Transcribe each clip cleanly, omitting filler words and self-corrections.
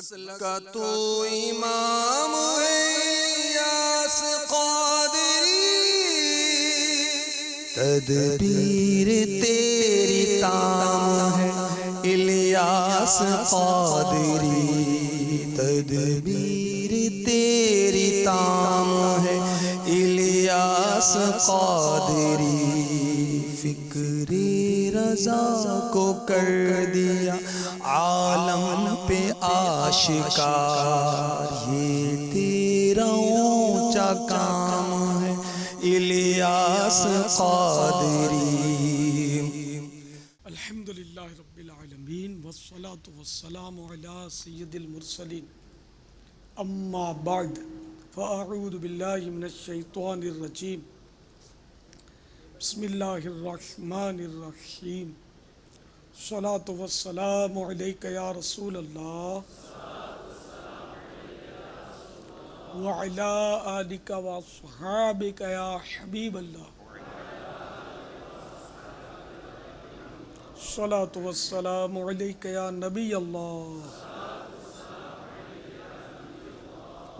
مسلک کا تو امام ہے الیاس قادری، تدبیر تیری تام ہے الیاس قادری، تدبیر تیری تام ہے الیاس قادری، فکر رضا کو کر دیا عالم پہ آشکار، یہ تیرا اونچا کام ہے الیاس قادری۔ الحمدللہ رب العالمین والصلاة والسلام علی سید المرسلین، اما بعد فاعوذ باللہ من الشیطان الرجیم، بسم اللہ الرحمن الرحیم، الصلاة والسلام علیک یا رسول اللہ وعلی آلک واصحابک یا حبیب اللہ، الصلاة والسلام علیک یا نبی اللہ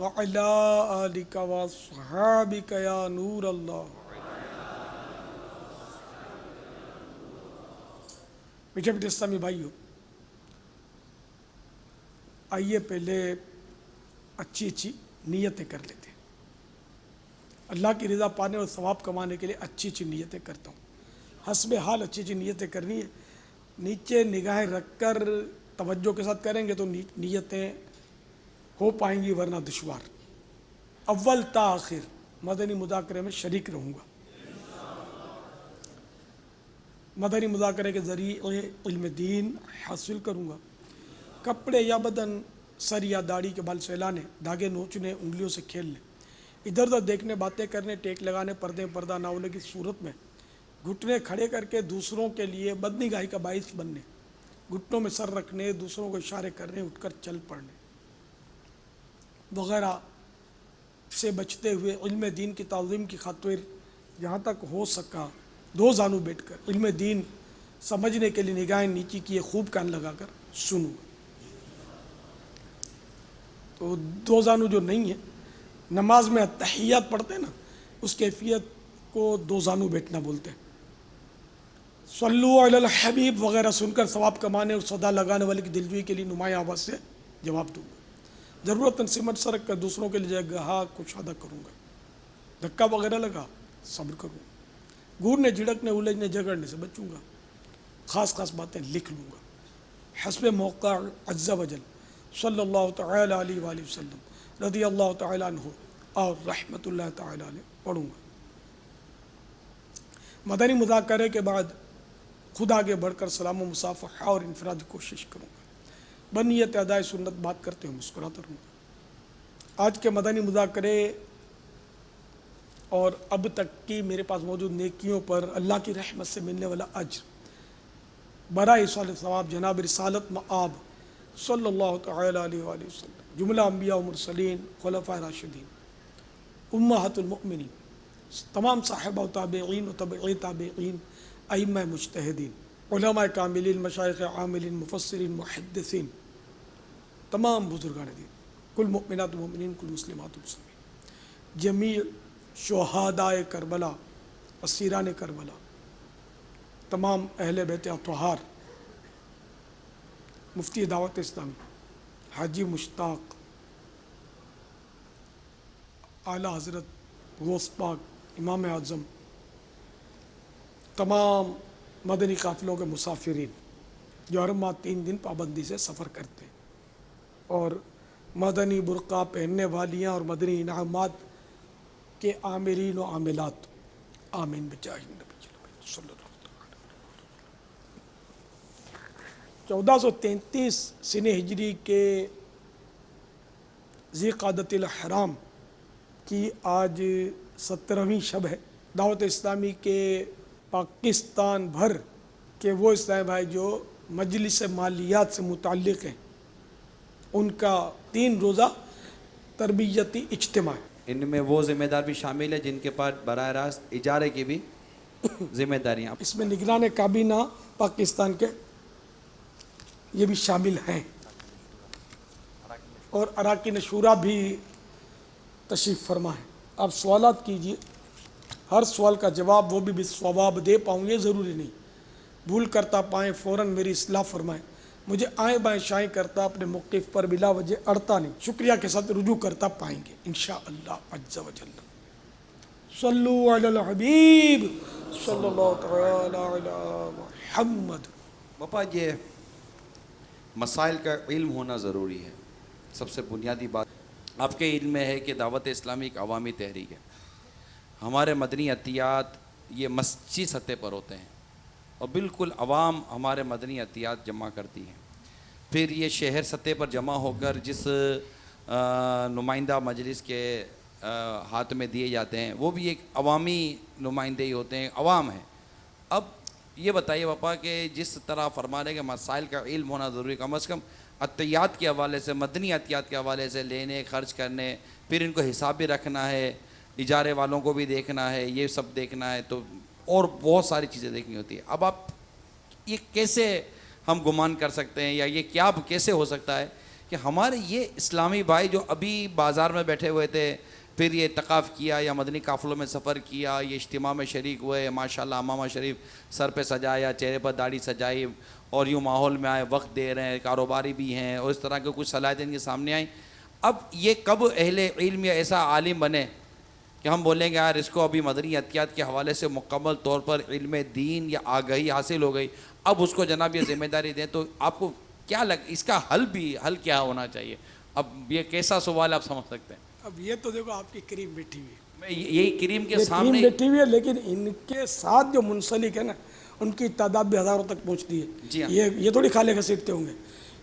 وعلی آلک واصحابک یا نور اللہ۔ میٹھے میٹھے اسلامی بھائیو، آئیے پہلے اچھی اچھی نیتیں کر لیتے ہیں۔ اللہ کی رضا پانے اور ثواب کمانے کے لیے اچھی اچھی نیتیں کرتا ہوں، حسب حال اچھی اچھی نیتیں کرنی ہے۔ نیچے نگاہیں رکھ کر توجہ کے ساتھ کریں گے تو نیتیں ہو پائیں گی، ورنہ دشوار۔ اول تا آخر مدنی مذاکرے میں شریک رہوں گا۔ مدنی مذاکرے کے ذریعے علم دین حاصل کروں گا۔ کپڑے یا بدن، سر یا داڑھی کے بال سہلانے، دھاگے نوچنے، انگلیوں سے کھیلنے، ادھر ادھر دیکھنے، باتیں کرنے، ٹیک لگانے، پردے پردہ نہ ہونے کی صورت میں گھٹنے کھڑے کر کے دوسروں کے لیے بدنگاہی کا باعث بننے، گھٹنوں میں سر رکھنے، دوسروں کو اشارے کرنے، اٹھ کر چل پڑنے وغیرہ سے بچتے ہوئے علم دین کی تعظیم کی خاطر جہاں تک ہو سکا دو زانو بیٹھ کر علم دین سمجھنے کے لیے نگاہیں نیچی کیے خوب کان لگا کر سنوں۔ تو دو زانو جو نہیں ہے، نماز میں تحیات پڑھتے ہیں نا، اس کیفیت کو دو زانو بیٹھنا بولتے ہیں۔ صلو علی الحبیب وغیرہ سن کر ثواب کمانے اور صدا لگانے والے کی دلجوئی کے لیے نمایاں آواز سے جواب دوں گا۔ ضرورت سمت سرک کر دوسروں کے لیے جگہ کشادہ کروں گا۔ دھکا وغیرہ لگا صبر کروں گا۔ گھورنے جھڑکنے الجھنے جھگڑنے سے بچوں گا۔ خاص خاص باتیں لکھ لوں گا۔ حسب موقع عز وجل صلی اللہ تعالی علیہ وآلہ وسلم رضی اللہ تعالی عنہ اور رحمت اللہ تعالی علیہ پڑھوں گا۔ مدنی مذاکرے کے بعد خود آگے بڑھ کر سلام و مصافحہ اور انفرادی کوشش کروں گا۔ بنیت ادائے سنت بات کرتے ہوئے مسکراتا رہوں گا۔ آج کے مدنی مذاکرے اور اب تک کی میرے پاس موجود نیکیوں پر اللہ کی رحمت سے ملنے والا اجر برائے ایصال ثواب جناب رسالت مآب صلی اللہ تعالی علیہ وآلہ وسلم، جملہ انبیاء و مرسلین، خلفاء راشدین، امہات المؤمنین، تمام صحابہ و تابعین و تبعی تابعین، ائمہ مجتہدین، علماء کاملین، مشائخ عاملین، مفسرین، محدثین، تمام بزرگان دین، کل مؤمنات و مؤمنین، کل مسلمات و مسلمین، جمیع شہدائے کربلا، اسیران کربلا، تمام اہل بیت اطہار، مفتی دعوت اسلامی حاجی مشتاق، اعلیٰ حضرت غوث پاک امام اعظم، تمام مدنی قافلوں کے مسافرین جو ہر ماہ 3 دن پابندی سے سفر کرتے ہیں، اور مدنی برقع پہننے والیاں اور مدنی انعامات کے عاملین و عاملات، آمین بجاہ النبی صلی اللہ علیہ وسلم۔ 1433 سن ہجری کے ذی قعدۃ الحرام کی آج 17ویں شب ہے۔ دعوت اسلامی کے پاکستان بھر کے وہ اسلامی بھائی جو مجلس مالیات سے متعلق ہیں، ان کا 3 روزہ تربیتی اجتماع ہے۔ ان میں وہ ذمہ دار بھی شامل ہیں جن کے پاس براہ راست اجارے کی بھی ذمہ داریاں، اس میں نگران کابینہ پاکستان کے یہ بھی شامل ہیں۔ اور اراکین شورا بھی تشریف فرما ہے. آپ سوالات کیجیے، ہر سوال کا جواب وہ بھی بالصواب دے پاؤں یہ ضروری نہیں. بھول کرتا پائیں فوراً میری اصلاح فرمائیں. مجھے آئیں بائیں شائیں کرتا اپنے موقف پر بلا وجہ اڑتا نہیں. شکریہ کے ساتھ رجوع کرتا پائیں گے انشاءاللہ عز و جل. صلو علی الحبیب صلی اللہ تعالی علی محمد. باپا یہ مسائل کا علم ہونا ضروری ہے. سب سے بنیادی بات آپ کے علم میں ہے کہ دعوت اسلامی ایک عوامی تحریک ہے. ہمارے مدنی عطیات یہ مسجد سطح پر ہوتے ہیں اور بالکل عوام ہمارے مدنی عطیات جمع کرتی ہیں. پھر یہ شہر سطح پر جمع ہو کر جس نمائندہ مجلس کے ہاتھ میں دیے جاتے ہیں وہ بھی ایک عوامی نمائندے ہی ہوتے ہیں، عوام ہیں. اب یہ بتائیے باپا کہ جس طرح فرما رہے کہ مسائل کا علم ہونا ضروری، کم از کم عطیات کے حوالے سے، مدنی عطیات کے حوالے سے لینے خرچ کرنے، پھر ان کو حساب بھی رکھنا ہے، اجارے والوں کو بھی دیکھنا ہے، یہ سب دیکھنا ہے، تو اور بہت ساری چیزیں دیکھنی ہوتی ہے. اب آپ یہ کیسے ہم گمان کر سکتے ہیں یا یہ کیا کیسے ہو سکتا ہے کہ ہمارے یہ اسلامی بھائی جو ابھی بازار میں بیٹھے ہوئے تھے، پھر یہ اعتکاف کیا یا مدنی قافلوں میں سفر کیا، یہ اجتماع میں شریک ہوئے، ماشاءاللہ امامہ شریف سر پہ سجایا، چہرے پر داڑھی سجائی اور یوں ماحول میں آئے، وقت دے رہے ہیں، کاروباری بھی ہیں اور اس طرح کے کچھ صلاحیتیں ان کے سامنے آئیں. اب یہ کب اہل علم یا ایسا عالم بنے کہ ہم بولیں گے یار اس کو ابھی مدنی عطیات کے حوالے سے مکمل طور پر علم دین یا آگہی حاصل ہو گئی، اب اس کو جناب یہ ذمہ داری دیں؟ تو آپ کو کیا اس کا حل کیا ہونا چاہیے؟ اب یہ کیسا سوال آپ سمجھ سکتے ہیں؟ اب یہ تو دیکھو آپ کی کریم بیٹھی ہوئی ہے، میں یہی کریم کے یہ سامنے کریم بیٹھی ہوئی ہے، لیکن ان کے ساتھ جو منسلک ہے نا ان کی تعداد بھی ہزاروں تک پہنچتی ہے. جی ہاں. یہ تھوڑی کھالے گھسیٹتے ہوں گے،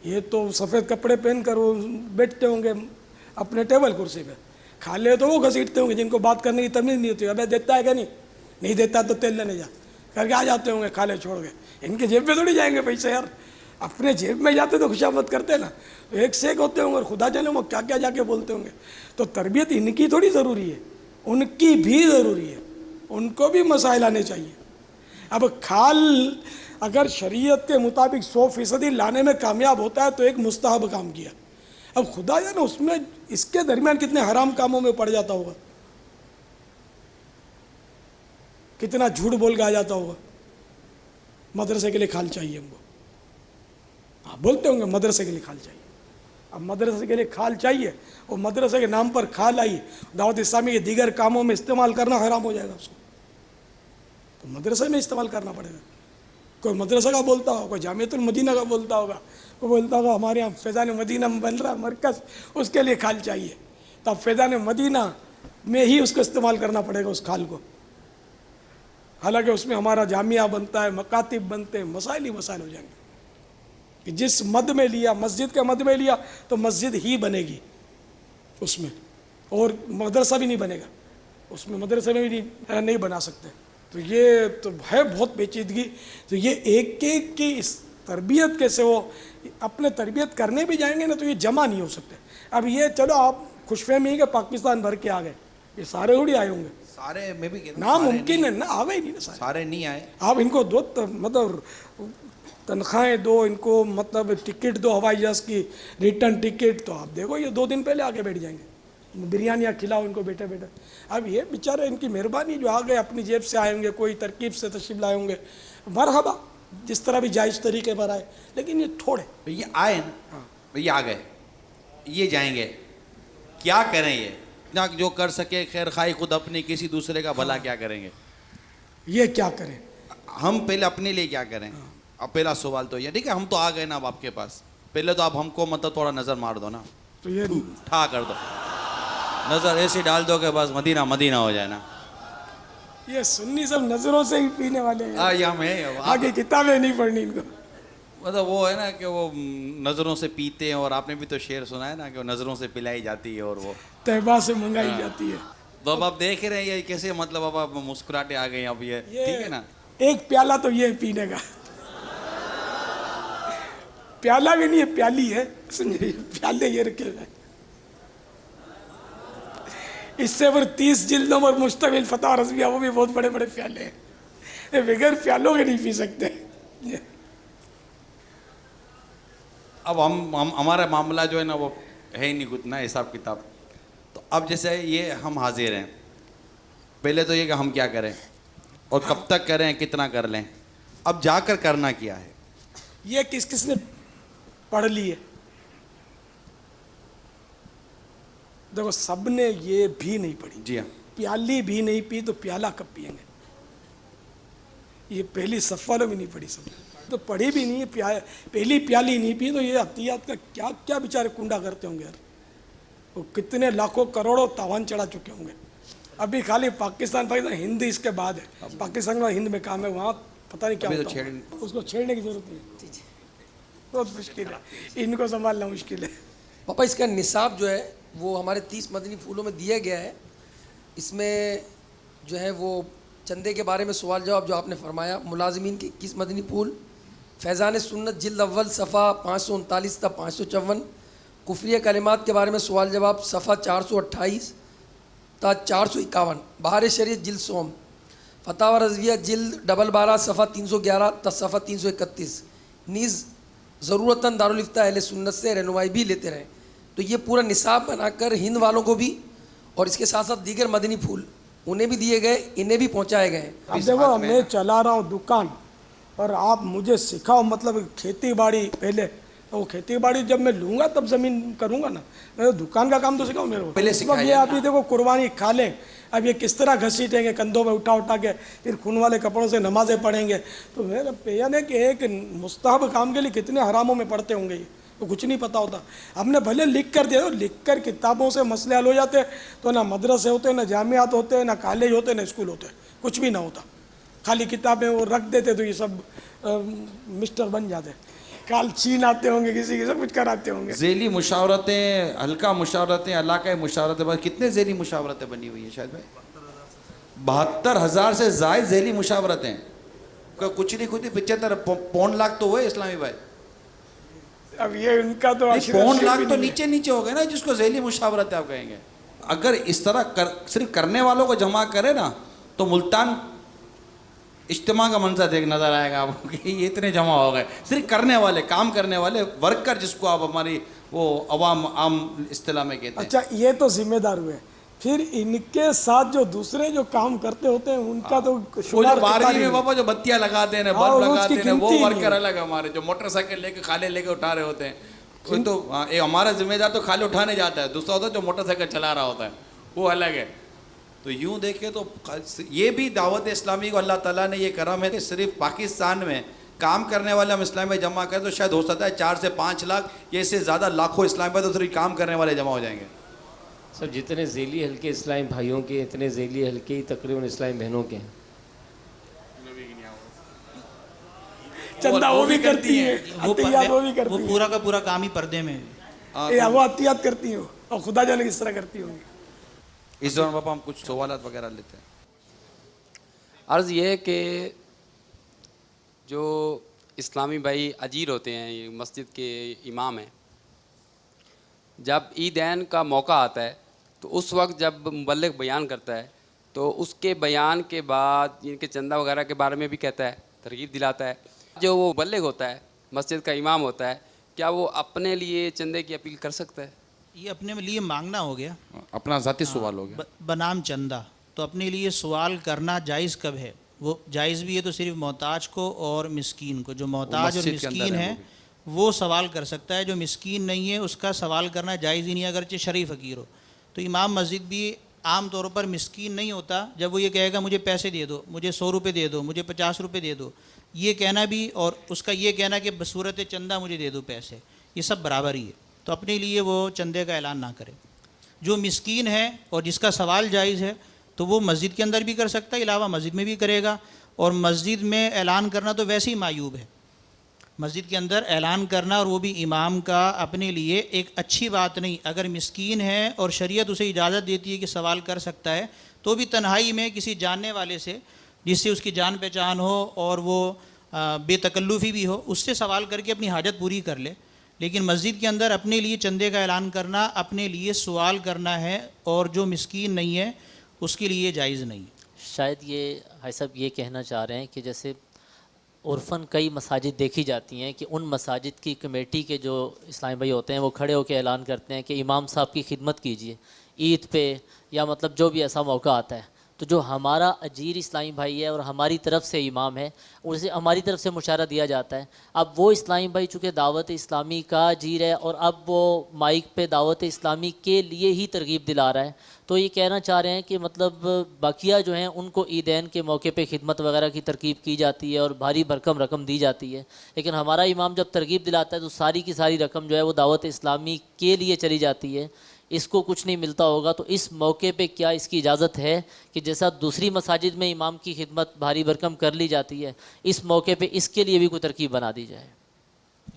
یہ تو سفید کپڑے پہن کر وہ بیٹھتے ہوں گے اپنے ٹیبل کرسی پہ. کھالے تو وہ گھسیٹتے ہوں گے جن کو بات کرنے کی تمیز نہیں ہوتی. ابے دیتا ہے کہ نہیں دیتا تو تیل لینے جا کر کے آ جاتے ہوں گے کھالے چھوڑ کے. ان کے جیب میں تھوڑی جائیں گے پیسے یار، اپنے جیب میں جاتے تو خوشامد کرتے نا. ایک سے ایک ہوتے ہوں گے اور خدا جانے وہ کیا کیا جا کے بولتے ہوں گے. تو تربیت ان کی تھوڑی ضروری ہے، ان کی بھی ضروری ہے، ان کو بھی مسائل آنے چاہیے. اب کھال اگر شریعت کے مطابق 100% لانے میں کامیاب ہوتا ہے تو ایک مستحب کام کیا. اب خدا جانے اس میں اس کے درمیان کتنے حرام کاموں میں پڑ جاتا ہوگا، کتنا جھوٹ بول کے آ جاتا ہوگا. مدرسے کے لیے کھال چاہیے ہم کو، آپ بولتے ہوں گے مدرسے کے لیے کھال چاہیے. اب مدرسے کے لیے کھال چاہیے اور مدرسے کے نام پر کھال آئی، دعوت اسلامی کے دیگر کاموں میں استعمال کرنا حرام ہو جائے گا اس کو. تو مدرسے میں استعمال کرنا پڑے گا. کوئی مدرسہ کا بولتا ہوگا، کوئی جامعۃ المدینہ کا بولتا ہوگا، کوئی بولتا ہوگا ہمارے یہاں فیضان مدینہ بن رہا مرکز، اس کے لیے کھال چاہیے. تو اب فیضان مدینہ میں ہی اس کو استعمال کرنا پڑے گا اس کھال کو. حالانکہ اس میں ہمارا جامعہ بنتا ہے، مکاتب بنتے ہیں، مسائل ہی مسائل ہو جائیں گے. کہ جس مد میں لیا، مسجد کے مد میں لیا تو مسجد ہی بنے گی اس میں، اور مدرسہ بھی نہیں بنے گا اس میں، مدرسے میں بھی نہیں بنا سکتے. تو یہ تو ہے بہت پیچیدگی. تو یہ ایک ایک کی اس تربیت کیسے ہو، اپنے تربیت کرنے بھی جائیں گے نا تو یہ جمع نہیں ہو سکتے. اب یہ چلو آپ خوش فہمی ہے کہ پاکستان بھر کے آ گئے، یہ سارے تھوڑی آئے ہوں گے، سارے میں بھی ناممکن ہے نا، آ گئے نہیں نا سارے نہیں آئے. آپ ان کو دو مطلب تنخواہیں دو، ان کو مطلب ٹکٹ دو ہوائی جہاز کی ریٹرن ٹکٹ، تو آپ دیکھو یہ 2 دن پہلے آ کے بیٹھ جائیں گے، بریانیاں کھلاؤ ان کو بیٹھے بیٹھے. اب یہ بیچارے ان کی مہربانی جو آ گئے اپنی جیب سے آئے ہوں گے، کوئی ترکیب سے تشریف لائے ہوں گے، مرحبا جس طرح بھی جائز طریقے پر آئے. لیکن یہ تھوڑے یہ آئے نا، یہ آ گئے، یہ جائیں گے، کیا کریں؟ یہ نہ جو کر سکے خیر خواہی خود اپنی، کسی دوسرے کا بھلا کیا کریں گے؟ یہ کیا کریں؟ ہم پہلے اپنے لیے کیا کریں؟ اب پہلا سوال تو یہ، ٹھیک ہے ہم تو آ گئے نا اب آپ کے پاس، پہلے تو آپ ہم کو مطلب تھوڑا نظر مار دو نا، تو یہ ٹھا کر دو، نظر ایسی ڈال دو کہ بس مدینہ مدینہ ہو جائے نا. یہ سنی سب نظروں سے ہی پینے والے ہیں، یہ ہمیں آگے کتابیں نہیں پڑھنی ان کو. مطلب وہ ہے نا کہ وہ نظروں سے پیتے ہیں، اور آپ نے بھی تو شعر سنا ہے نا کہ وہ نظروں سے پلائی جاتی ہے اور وہ طیبہ سے منگائی جاتی ہے. تو اب آپ دیکھ رہے ہیں یہ کیسے، مطلب اب آپ مسکراہٹیں آ گئی اب یہ ٹھیک ہے نا. ایک پیالہ تو یہ پینے کا، پیالہ بھی نہیں ہے پیالی ہے، سمجھے، پیالے یہ رکھے ہوئے. اس سے پر 30 جلدوں پر مشتمل فتح رضویہ، وہ بھی بہت بڑے بڑے پیالے ہیں، بغیر پیالوں کے نہیں پی سکتے. اب ہمارا معاملہ جو ہے نا وہ ہے ہی نہیں کچھ نہ حساب کتاب. تو اب جیسے یہ ہم حاضر ہیں, پہلے تو یہ کہ ہم کیا کریں اور کب تک کریں, کتنا کر لیں, اب جا کر کرنا کیا ہے. یہ کس نے پڑھ لی ہے؟ دیکھو سب نے یہ بھی نہیں پڑھی. جی ہاں, پیالی بھی نہیں پی تو پیالہ کب پئیں گے؟ یہ پہلی صف والوں بھی نہیں پڑھی, سب تو پڑھی بھی نہیں ہے. پہلی پیالی نہیں پی تو یہ عطیات کا کیا کیا بیچارے کنڈا کرتے ہوں گے یار. وہ کتنے لاکھوں کروڑوں تاوان چڑھا چکے ہوں گے. ابھی خالی پاکستان ہند اس کے بعد ہے. پاکستان کا ہند میں کام ہے, وہاں پتہ نہیں کیا ہوتا ہے. اس کو چھیڑنے کی ضرورت نہیں ہے, بہت مشکل ہے, ان کو سنبھالنا مشکل ہے. پاپا اس کا نصاب جو ہے وہ ہمارے 30 مدنی پھولوں میں دیا گیا ہے. اس میں جو ہے وہ چندے کے بارے میں سوال جواب جو آپ نے فرمایا, ملازمین کے 21 مدنی پھول, فیضان سنت جلد اول صفحہ 539 تا 554, کفریہ کلمات کے بارے میں سوال جواب صفحہ 428 تا 451, بہار شریعت جلد سوم, فتاوی رضویہ جلد 12 صفحہ 311 تا صفحہ 331. نیز ضرورتاً دارالفتہ اہل سنت سے رہنمائی بھی لیتے رہیں. تو یہ پورا نصاب بنا کر ہند والوں کو بھی اور اس کے ساتھ ساتھ دیگر مدنی پھول انہیں بھی دیے گئے, انہیں بھی پہنچائے گئے ہیں. اب دیکھو میں چلا رہا ہوں دکان اور آپ مجھے سکھاؤ, مطلب کھیتی باڑی پہلے, وہ کھیتی باڑی جب میں لوں گا تب زمین کروں گا نا. میں دکان کا کام تو سکھاؤ میرے کو. پہلے یہ ابھی دیکھو قربانی کھا لیں, اب یہ کس طرح گھسیٹیں گے کندھوں میں اٹھا کے, پھر خون والے کپڑوں سے نمازیں پڑھیں گے. تو میرا پیان ہے کہ ایک مستحب کام کے لیے کتنے حراموں میں پڑھتے ہوں گے, یہ تو کچھ نہیں پتہ ہوتا. ہم نے بھلے لکھ کر دیا, لکھ کر کتابوں سے مسئلے حل ہو جاتے تو نہ مدرسے ہوتے, نہ جامعات ہوتے, نہ کالج ہوتے, نہ اسکول ہوتے, کچھ بھی نہ ہوتا. خالی کتابیں وہ رکھ دیتے تو یہ سب مسٹر بن جاتے. کال چھین آتے ہوں گے, کسی کی سب کچھ کراتے ہوں گے. ذیلی مشاورتیں, حلقہ مشاورتیں, علاقۂ مشاورتیں, کتنے ذیلی مشاورتیں بنی ہوئی ہیں شاید بھائی؟ 72,000 سے زائد ذیلی مشاورتیں. کچھ نہیں کچھ 75 لاکھ تو ہوئے اسلامی بھائی. اب یہ ان کا تو 5 لاکھ تو نیچے ہو گئے نا جس کو ذیلی مشاورتیں آپ کہیں گے. اگر اس طرح صرف کرنے والوں کو جمع کرے نا تو ملتان اجتماع کا منظر دیکھ نظر آئے گا آپ کو کہ یہ اتنے جمع ہو گئے. صرف کرنے والے, کام کرنے والے, ورکر جس کو آپ ہماری وہ عوام عام اصطلاح میں کہتے ہیں. اچھا یہ تو ذمہ دار ہوئے, پھر ان کے ساتھ جو دوسرے جو کام کرتے ہوتے ہیں ان کا تو وہ جو بارہویں میں بابا جو بتیاں لگاتے ہیں, بلب لگاتے ہیں, وہ ورکر الگ ہے. ہمارے جو موٹر سائیکل لے کے کھالے لے کے اٹھا رہے ہوتے ہیں, کوئی تو ہمارا ذمہ دار تو کھالے اٹھانے جاتا ہے, دوسرا ہوتا ہے جو موٹر سائیکل چلا رہا ہوتا ہے, وہ الگ ہے. تو یوں دیکھیں تو یہ بھی دعوت اسلامی کو اللہ تعالیٰ نے یہ کرم ہے کہ صرف پاکستان میں کام کرنے والے ہم اسلام میں جمع کریں تو شاید ہو سکتا ہے 4 سے 5 لاکھ یا اس سے زیادہ لاکھوں اسلام میں تو صرف کام کرنے والے جمع ہو جائیں گے. سر جتنے ذیلی حلقے اسلامی بھائیوں کے اتنے ذیلی حلقے ہی تقریباً اسلامی بہنوں کے ہیں. چندہ وہ بھی کرتی ہیں, عطیات وہ بھی کرتی ہیں, وہ پورا کا پورا کام ہی پردے میں. وہ عطیات کرتی ہیں اور خدا جانے کس طرح کرتی ہوں گی. اس دوران باپا ہم کچھ سوالات وغیرہ لیتے ہیں. عرض یہ ہے کہ جو اسلامی بھائی اجیر ہوتے ہیں, یہ مسجد کے امام ہیں, جب عیدین کا موقع آتا ہے تو اس وقت جب مبلغ بیان کرتا ہے تو اس کے بیان کے بعد ان کے چندہ وغیرہ کے بارے میں بھی کہتا ہے, ترغیب دلاتا ہے. جو وہ مبلغ ہوتا ہے, مسجد کا امام ہوتا ہے, کیا وہ اپنے لیے چندے کی اپیل کر سکتا ہے؟ یہ اپنے لیے مانگنا ہو گیا, اپنا ذاتی سوال ہو گیا بنام چندہ. تو اپنے لیے سوال کرنا جائز کب ہے؟ وہ جائز بھی ہے تو صرف محتاج کو اور مسکین کو. جو محتاج اور مسکین ہے وہ سوال کر سکتا ہے, جو مسکین نہیں ہے اس کا سوال کرنا جائز ہی نہیں, اگرچہ شریف فقیر ہو. تو امام مسجد بھی عام طور پر مسکین نہیں ہوتا. جب وہ یہ کہے گا مجھے پیسے دے دو, مجھے 100 روپے دے دو, مجھے 50 روپے دے دو, یہ کہنا بھی اور اس کا یہ کہنا کہ بصورت چندہ مجھے دے دو پیسے, یہ سب برابر ہی ہے. تو اپنے لیے وہ چندے کا اعلان نہ کرے. جو مسکین ہے اور جس کا سوال جائز ہے تو وہ مسجد کے اندر بھی کر سکتا ہے, علاوہ مسجد میں بھی کرے گا. اور مسجد میں اعلان کرنا تو ویسے ہی معیوب ہے. مسجد کے اندر اعلان کرنا اور وہ بھی امام کا اپنے لیے ایک اچھی بات نہیں. اگر مسکین ہے اور شریعت اسے اجازت دیتی ہے کہ سوال کر سکتا ہے تو بھی تنہائی میں کسی جاننے والے سے جس سے اس کی جان پہچان ہو اور وہ بے تکلفی بھی ہو, اس سے سوال کر کے اپنی حاجت پوری کر لے. لیکن مسجد کے اندر اپنے لیے چندے کا اعلان کرنا, اپنے لیے سوال کرنا ہے, اور جو مسکین نہیں ہے اس کے لیے جائز نہیں. شاید یہ بھائی صاحب یہ کہنا چاہ رہے ہیں کہ جیسے عرفاً کئی مساجد دیکھی جاتی ہیں کہ ان مساجد کی کمیٹی کے جو اسلامی بھائی ہوتے ہیں وہ کھڑے ہو کے اعلان کرتے ہیں کہ امام صاحب کی خدمت کیجیے عید پہ یا مطلب جو بھی ایسا موقع آتا ہے. تو جو ہمارا اجیر اسلامی بھائی ہے اور ہماری طرف سے امام ہے اسے ہماری طرف سے مشورہ دیا جاتا ہے. اب وہ اسلامی بھائی چونکہ دعوت اسلامی کا اجیر ہے اور اب وہ مائک پہ دعوت اسلامی کے لیے ہی ترغیب دلا رہا ہے, تو یہ کہنا چاہ رہے ہیں کہ مطلب بقیہ جو ہیں ان کو عیدین کے موقع پہ خدمت وغیرہ کی ترغیب کی جاتی ہے اور بھاری بھرکم رقم دی جاتی ہے, لیکن ہمارا امام جب ترغیب دلاتا ہے تو ساری کی ساری رقم جو ہے وہ دعوت اسلامی کے لیے چلی جاتی ہے. اس کو کچھ نہیں ملتا ہوگا, تو اس موقع پہ کیا اس کی اجازت ہے کہ جیسا دوسری مساجد میں امام کی خدمت بھاری بھرکم کر لی جاتی ہے اس موقع پہ اس کے لیے بھی کوئی ترکیب بنا دی جائے؟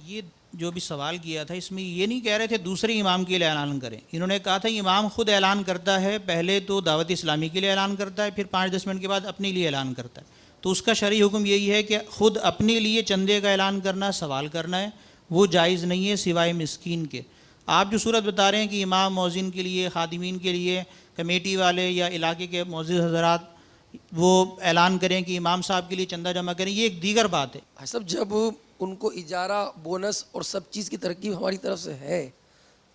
یہ جو بھی سوال کیا تھا اس میں یہ نہیں کہہ رہے تھے دوسرے امام کے لیے اعلان کریں, انہوں نے کہا تھا امام خود اعلان کرتا ہے, پہلے تو دعوت اسلامی کے لیے اعلان کرتا ہے, پھر 5-10 منٹ کے بعد اپنے لیے اعلان کرتا ہے. تو اس کا شرعی حکم یہی ہے کہ خود اپنے لیے چندے کا اعلان کرنا, سوال کرنا ہے, وہ جائز نہیں ہے سوائے مسکین کے. آپ جو صورت بتا رہے ہیں کہ امام مؤذن کے لیے, خادمین کے لیے, کمیٹی والے یا علاقے کے معزز حضرات وہ اعلان کریں کہ امام صاحب کے لیے چندہ جمع کریں, یہ ایک دیگر بات ہے. صاحب جب ان کو اجارہ, بونس اور سب چیز کی ترکیب ہماری طرف سے ہے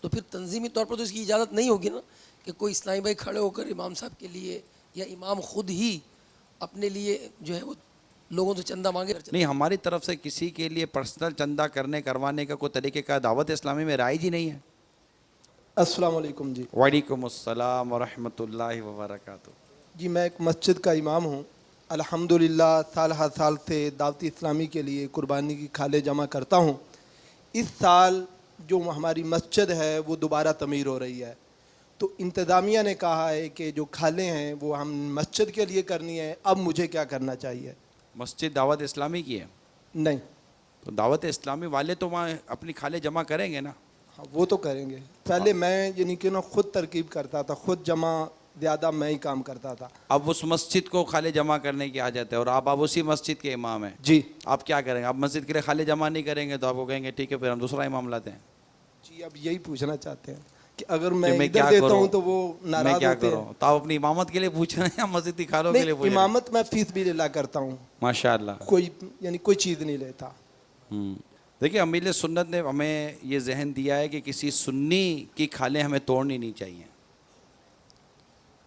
تو پھر تنظیمی طور پر تو اس کی اجازت نہیں ہوگی نا کہ کوئی اسلامی بھائی کھڑے ہو کر امام صاحب کے لیے یا امام خود ہی اپنے لیے جو ہے وہ لوگوں سے چندہ مانگے. نہیں, ہماری طرف سے کسی کے لیے پرسنل چندہ کروانے کا کوئی طریقے کا دعوت اسلامی میں رائج ہی نہیں ہے. السلام علیکم. جی وعلیکم السلام ورحمۃ اللہ وبرکاتہ. جی میں ایک مسجد کا امام ہوں. الحمدللہ سال ہر سال سے دعوت اسلامی کے لیے قربانی کی کھالیں جمع کرتا ہوں. اس سال جو ہماری مسجد ہے وہ دوبارہ تعمیر ہو رہی ہے, تو انتظامیہ نے کہا ہے کہ جو کھالیں ہیں وہ ہم مسجد کے لیے کرنی ہے. اب مجھے کیا کرنا چاہیے؟ مسجد دعوت اسلامی کی ہے؟ نہیں. تو دعوت اسلامی والے تو وہاں اپنی کھالیں جمع کریں گے نا. ہاں وہ تو کریں گے. پہلے میں یعنی کہ نا خود ترکیب کرتا تھا, خود جمع زیادہ میں ہی کام کرتا تھا. اب اس مسجد کو خالے جمع کرنے کی حاجت ہے اور آپ اسی مسجد کے امام ہیں. جی آپ کیا کریں گے؟ آپ مسجد کے لیے خالے جمع نہیں کریں گے تو آپ کو کہیں گے ٹھیک ہے پھر ہم دوسرا امام لاتے ہیں. جی اب یہی پوچھنا چاہتے ہیں کہ اگر میں ادھر دیتا ہوں تو وہ ناراض ہوتے ہیں. تو آپ اپنی امامت کے لیے پوچھ رہے ہیں یا مسجد کی کھالوں کے لیے پوچھ رہے ہیں؟ امامت میں فیس بھی لے کرتا ہوں ماشاءاللہ, کوئی یعنی کوئی چیز نہیں لیتا. دیکھیں امیل سنت نے ہمیں یہ ذہن دیا ہے کہ کسی سنی کی کھالیں ہمیں توڑنی نہیں چاہیے,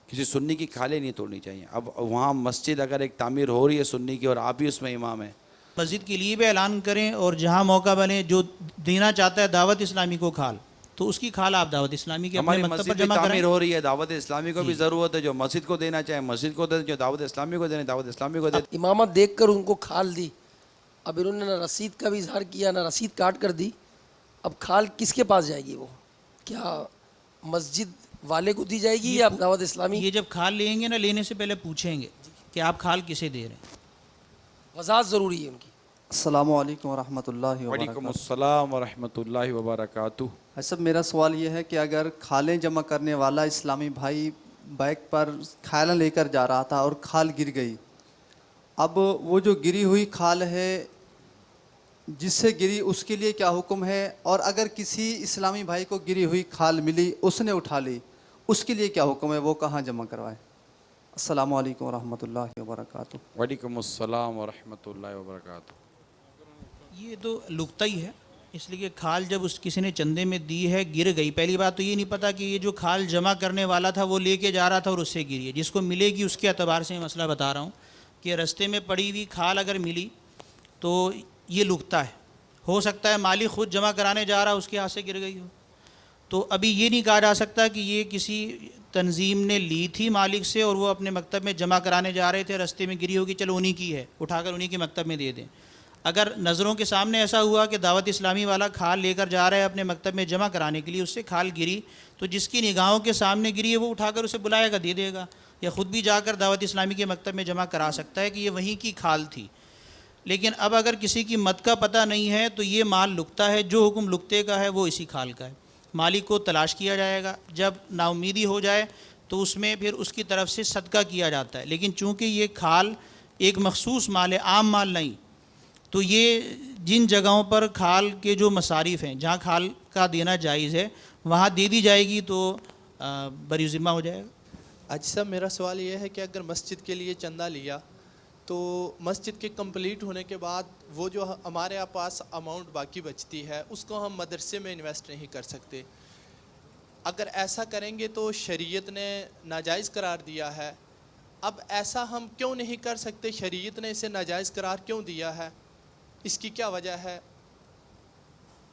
کسی سنی کی کھالیں نہیں توڑنی چاہیے. اب وہاں مسجد اگر ایک تعمیر ہو رہی ہے سنی کی اور آپ بھی اس میں امام ہیں, مسجد کے لیے بھی اعلان کریں اور جہاں موقع بنے جو دینا چاہتا ہے دعوت اسلامی کو کھال تو اس کی کھال آپ دعوت اسلامی کے اپنے ہماری مکتب پر مسجد کی جمع کریں. تعمیر ہو رہی ہے, دعوت اسلامی کو بھی ضرورت ہے, جو مسجد کو دینا چاہے مسجد کو دے, جو دعوت اسلامی کو دینا دعوت اسلامی کو دے. امامت دیکھ کر ان کو کھال دی, اب انہوں نے نہ رسید کا بھی اظہار کیا نہ رسید کاٹ کر دی. اب کھال کس کے پاس جائے گی؟ وہ کیا مسجد والے کو دی جائے گی یا دعوت اسلامی؟ یہ جب کھال لیں گے نا, لینے سے پہلے پوچھیں گے کہ آپ کھال کسے دے رہے ہیں, وضاحت ضروری ہے ان کی. السلام علیکم ورحمۃ اللہ وبرکاتہ. وعلیکم السلام ورحمۃ اللہ وبرکاتہ. سب میرا سوال یہ ہے کہ اگر کھالیں جمع کرنے والا اسلامی بھائی بائک پر کھالیں لے کر جا رہا تھا اور کھال گر گئی, اب وہ جو گری ہوئی کھال ہے جس سے گری اس کے لیے کیا حکم ہے, اور اگر کسی اسلامی بھائی کو گری ہوئی کھال ملی اس نے اٹھا لی اس کے لیے کیا حکم ہے, وہ کہاں جمع کروائے؟ السلام علیکم ورحمۃ اللہ وبرکاتہ. وعلیکم السلام ورحمۃ اللہ وبرکاتہ. یہ تو لقطہ ہی ہے, اس لیے کہ کھال جب اس کسی نے چندے میں دی ہے گر گئی, پہلی بات تو یہ نہیں پتا کہ یہ جو کھال جمع کرنے والا تھا وہ لے کے جا رہا تھا اور اس سے گری ہے. جس کو ملے گی اس کے اعتبار سے میں مسئلہ بتا رہا ہوں کہ رستے میں پڑی ہوئی کھال اگر ملی تو یہ لقطہ ہے. ہو سکتا ہے مالک خود جمع کرانے جا رہا اس کے ہاتھ سے گر گئی ہو, تو ابھی یہ نہیں کہا جا سکتا کہ یہ کسی تنظیم نے لی تھی مالک سے اور وہ اپنے مکتب میں جمع کرانے جا رہے تھے, رستے میں گری ہوگی چلو انہی کی ہے, اٹھا کر انہی کے مکتب میں دے دیں. اگر نظروں کے سامنے ایسا ہوا کہ دعوت اسلامی والا کھال لے کر جا رہا ہے اپنے مکتب میں جمع کرانے کے لیے, اس سے کھال گری تو جس کی نگاہوں کے سامنے گری ہے وہ اٹھا کر اسے بلائے گا, دے دے گا, یا خود بھی جا کر دعوت اسلامی کے مکتب میں جمع کرا سکتا ہے کہ یہ وہیں کی کھال تھی. لیکن اب اگر کسی کی مت کا پتہ نہیں ہے تو یہ مال لقطہ ہے, جو حکم لقطے کا ہے وہ اسی کھال کا ہے. مالک کو تلاش کیا جائے گا, جب نا امیدی ہو جائے تو اس میں پھر اس کی طرف سے صدقہ کیا جاتا ہے. لیکن چونکہ یہ کھال ایک مخصوص مال ہے, عام مال نہیں, تو یہ جن جگہوں پر کھال کے جو مصارف ہیں جہاں کھال کا دینا جائز ہے وہاں دے دی جائے گی تو بری ذمہ ہو جائے گا. اچھا میرا سوال یہ ہے کہ اگر مسجد کے لیے چندہ لیا تو مسجد کے کمپلیٹ ہونے کے بعد وہ جو ہمارے پاس اماؤنٹ باقی بچتی ہے اس کو ہم مدرسے میں انویسٹ نہیں کر سکتے. اگر ایسا کریں گے تو شریعت نے ناجائز قرار دیا ہے. اب ایسا ہم کیوں نہیں کر سکتے؟ شریعت نے اسے ناجائز قرار کیوں دیا ہے؟ اس کی کیا وجہ ہے؟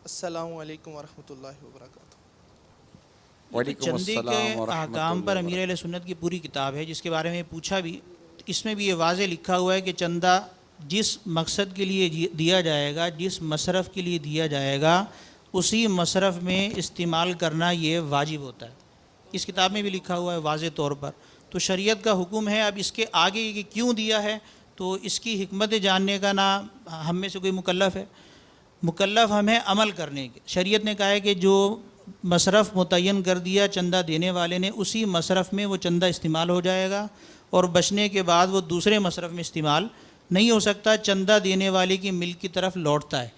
السلام علیکم ورحمۃ اللہ وبرکاتہ. وعلیکم چندے کے السلام ورحمۃ احکام پر امیر اہل سنت کی پوری کتاب ہے جس کے بارے میں پوچھا بھی. اس میں بھی یہ واضح لکھا ہوا ہے کہ چندہ جس مقصد کے لیے دیا جائے گا، جس مصرف کے لیے دیا جائے گا، اسی مصرف میں استعمال کرنا یہ واجب ہوتا ہے. اس کتاب میں بھی لکھا ہوا ہے واضح طور پر. تو شریعت کا حکم ہے. اب اس کے آگے یہ کیوں دیا ہے تو اس کی حکمت جاننے کا نہ ہم میں سے کوئی مکلف ہے. مکلف ہم ہیں عمل کرنے کے. شریعت نے کہا ہے کہ جو مصرف متعین کر دیا چندہ دینے والے نے، اسی مصرف میں وہ چندہ استعمال ہو جائے گا اور بچنے کے بعد وہ دوسرے مصرف میں استعمال نہیں ہو سکتا. چندہ دینے والے کی ملک کی طرف لوٹتا ہے.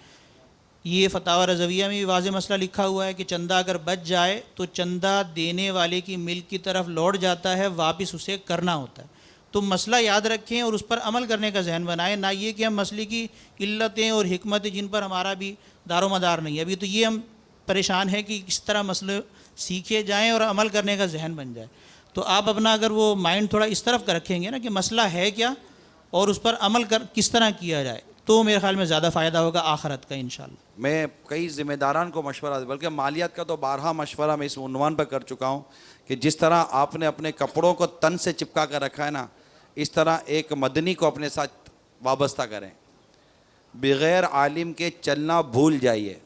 یہ فتاوی رضویہ میں بھی واضح مسئلہ لکھا ہوا ہے کہ چندہ اگر بچ جائے تو چندہ دینے والے کی ملک کی طرف لوٹ جاتا ہے، واپس اسے کرنا ہوتا ہے. تو مسئلہ یاد رکھیں اور اس پر عمل کرنے کا ذہن بنائیں، نہ یہ کہ ہم مسئلے کی علتیں اور حکمتیں جن پر ہمارا بھی دار و مدار نہیں ہے. ابھی تو یہ ہم پریشان ہیں کہ کس طرح مسئلے سیکھے جائیں اور عمل کرنے کا ذہن بن جائے. تو آپ اپنا اگر وہ مائنڈ تھوڑا اس طرف کا رکھیں گے نا کہ مسئلہ ہے کیا اور اس پر عمل کس طرح کیا جائے، تو میرے خیال میں زیادہ فائدہ ہوگا آخرت کا انشاءاللہ. میں کئی ذمہ داران کو مشورہ بلکہ مالیات کا تو بارہا مشورہ میں اس عنوان پر کر چکا ہوں کہ جس طرح آپ نے اپنے کپڑوں کو تن سے چپکا کر رکھا ہے نا، اس طرح ایک مدنی کو اپنے ساتھ وابستہ کریں. بغیر عالم کے چلنا بھول جائیے.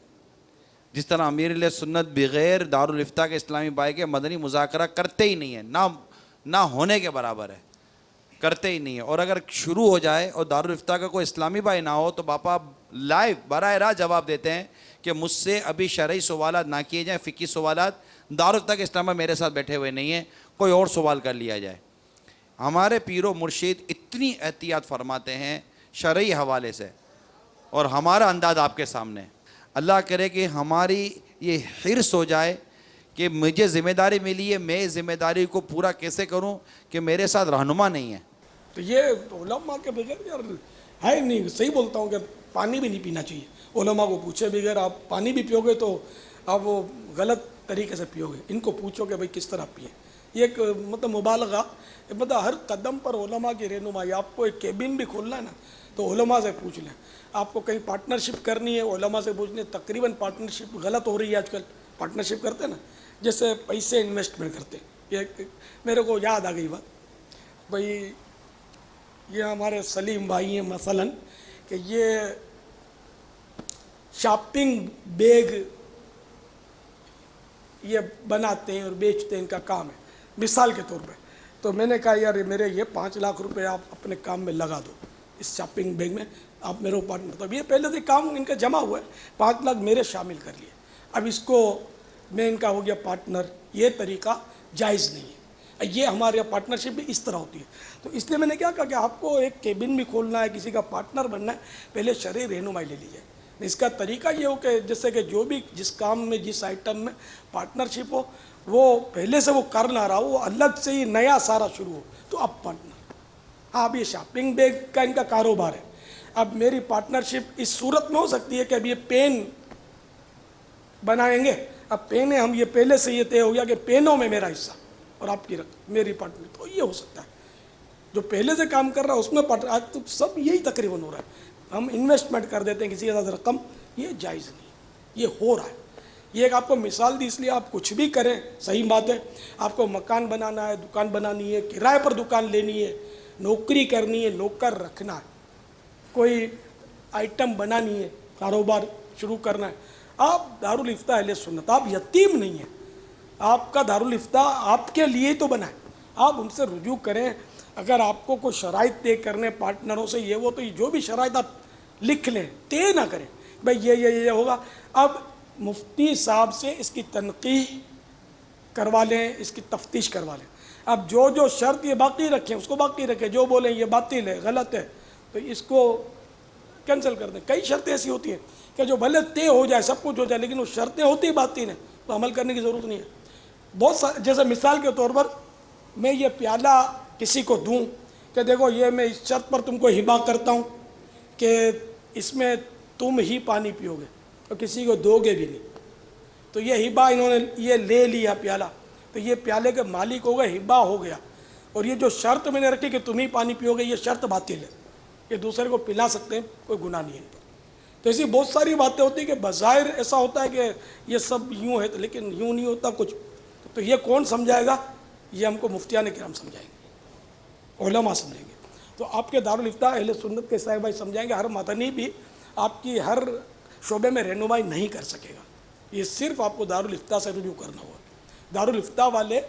جس طرح امیر اہل سنت بغیر دارالفتہ کے اسلامی بھائی کے مدنی مذاکرہ کرتے ہی نہیں ہیں، نہ ہونے کے برابر ہے، کرتے ہی نہیں ہیں. اور اگر شروع ہو جائے اور دارالفتہ کا کوئی اسلامی بھائی نہ ہو تو باپا لائیو براہ راست جواب دیتے ہیں کہ مجھ سے ابھی شرعی سوالات نہ کیے جائیں، فقہی سوالات. دارالفتہ کے اسلامی میرے ساتھ بیٹھے ہوئے نہیں ہیں، کوئی اور سوال کر لیا جائے. ہمارے پیر و مرشد اتنی احتیاط فرماتے ہیں شرعی حوالے سے، اور ہمارا انداز آپ کے سامنے. اللہ کرے کہ ہماری یہ حرص ہو جائے کہ مجھے ذمہ داری ملی ہے، میں ذمہ داری کو پورا کیسے کروں کہ میرے ساتھ رہنما نہیں ہے. تو یہ علماء کے بغیر یار ہے نہیں. صحیح بولتا ہوں کہ پانی بھی نہیں پینا چاہیے. علماء کو پوچھے بغیر آپ پانی بھی پیو گے تو آپ وہ غلط طریقے سے پیو گے. ان کو پوچھو کہ بھائی کس طرح پیے. یہ ایک مطلب مبالغہ، مطلب ہر قدم پر علماء کی رہنمائی. آپ کو ایک کیبن بھی کھولنا ہے نا تو علماء سے پوچھ لیں. آپ کو کہیں پارٹنرشپ کرنی ہے علماء سے پوچھ لیں. تقریباً پارٹنرشپ غلط ہو رہی ہے آج کل. پارٹنرشپ کرتے ہیں نا جیسے پیسے انویسٹمنٹ کرتے. یہ میرے کو یاد آ گئی بات. بھائی یہ ہمارے سلیم بھائی ہیں مثلاً کہ یہ شاپنگ بیگ یہ بناتے ہیں اور بیچتے ہیں، ان کا کام ہے مثال کے طور پہ. تو میں نے کہا یار میرے یہ 5 لاکھ روپے آپ اپنے کام میں لگا دو اس شاپنگ بیگ میں، آپ میرے پارٹنر. تو اب یہ پہلے سے کام ان کا جمع ہوا ہے، 5 لاکھ میرے شامل کر لیے. اب اس کو میں ان کا ہو گیا پارٹنر. یہ طریقہ جائز نہیں ہے. یہ ہمارے یہاں پارٹنرشپ بھی اس طرح ہوتی ہے. تو اس لیے میں نے کیا کہا کہ آپ کو ایک کیبن بھی کھولنا ہے، کسی کا پارٹنر بننا ہے، پہلے شرعی رہنمائی لے لیجیے. اس کا طریقہ یہ ہو کہ جیسے کہ جو بھی جس کام میں جس آئٹم میں پارٹنرشپ ہو وہ پہلے سے وہ کر نہ رہا ہو، وہ الگ سے ہی نیا سارا شروع ہو تو اب پارٹنر. ہاں اب یہ شاپنگ بیگ کا ان کا کاروبار ہے. اب میری پارٹنرشپ اس صورت میں ہو سکتی ہے کہ اب یہ پین بنائیں گے. اب پینیں ہم یہ پہلے سے یہ طے ہو گیا کہ پینوں میں میرا حصہ اور آپ کی رقم میری پارٹنر. تو یہ ہو سکتا ہے جو پہلے سے کام کر رہا ہے اس میں پارٹنر. آج تو سب یہی تقریباً ہو رہا ہے. ہم انویسٹمنٹ کر دیتے ہیں کسی کے ساتھ رقم. یہ جائز نہیں، یہ ہو رہا ہے. یہ ایک آپ کو مثال دی، اس لیے آپ کچھ بھی کریں صحیح بات ہے. آپ کو مکان بنانا ہے، دکان بنانی ہے، کرائے پر دکان لینی ہے، نوکری کرنی ہے، نوکر رکھنا ہے، کوئی آئٹم بنانی ہے، کاروبار شروع کرنا ہے. آپ دارالفتہ اہل سنت، آپ یتیم نہیں ہیں. آپ کا دارالفتہ آپ کے لیے تو بنا ہے. آپ ان سے رجوع کریں. اگر آپ کو کوئی شرائط طے کرنے پارٹنروں سے یہ وہ تو جو بھی شرائط آپ لکھ لیں، طے نہ کریں بھائی یہ ہوگا. اب مفتی صاحب سے اس کی تنقیح کروا لیں، اس کی تفتیش کروا لیں. اب جو شرط یہ باقی رکھیں اس کو باقی رکھیں. جو بولیں یہ باطل ہے، غلط ہے، تو اس کو کینسل کر دیں. کئی شرطیں ایسی ہوتی ہیں کہ جو بھلے طے ہو جائے، سب کچھ ہو جائے، لیکن وہ شرطیں ہوتی باطل ہیں تو عمل کرنے کی ضرورت نہیں ہے. بہت جیسے مثال کے طور پر میں یہ پیالہ کسی کو دوں کہ دیکھو یہ میں اس شرط پر تم کو ہبا کرتا ہوں کہ اس میں تم ہی پانی پیو گے اور کسی کو دو گے بھی نہیں. تو یہ ہبا انہوں نے یہ لے لیا پیالہ, تو یہ پیالے کے مالک ہو گئے, ہبا ہو گیا. اور یہ جو شرط میں نے رکھی کہ تم ہی پانی پیو گے, یہ شرط باطل ہے. یہ دوسرے کو پلا سکتے ہیں, کوئی گناہ نہیں ہے ان پر. تو ایسی بہت ساری باتیں ہوتی ہیں کہ بظاہر ایسا ہوتا ہے کہ یہ سب یوں ہے, لیکن یوں نہیں ہوتا کچھ. تو یہ کون سمجھائے گا؟ یہ ہم کو مفتیان کرام سمجھائیں گے, علماء سمجھائیں گے. تو آپ کے دارالفتہ اہل سنت کے صاحب بھائی سمجھائیں گے. ہر مدنی بھی آپ کی ہر شعبے میں رہنمائی نہیں کر سکے گا. یہ صرف آپ کو دارالفتہ سے رجوع کرنا ہوگا. دارالفتہ والے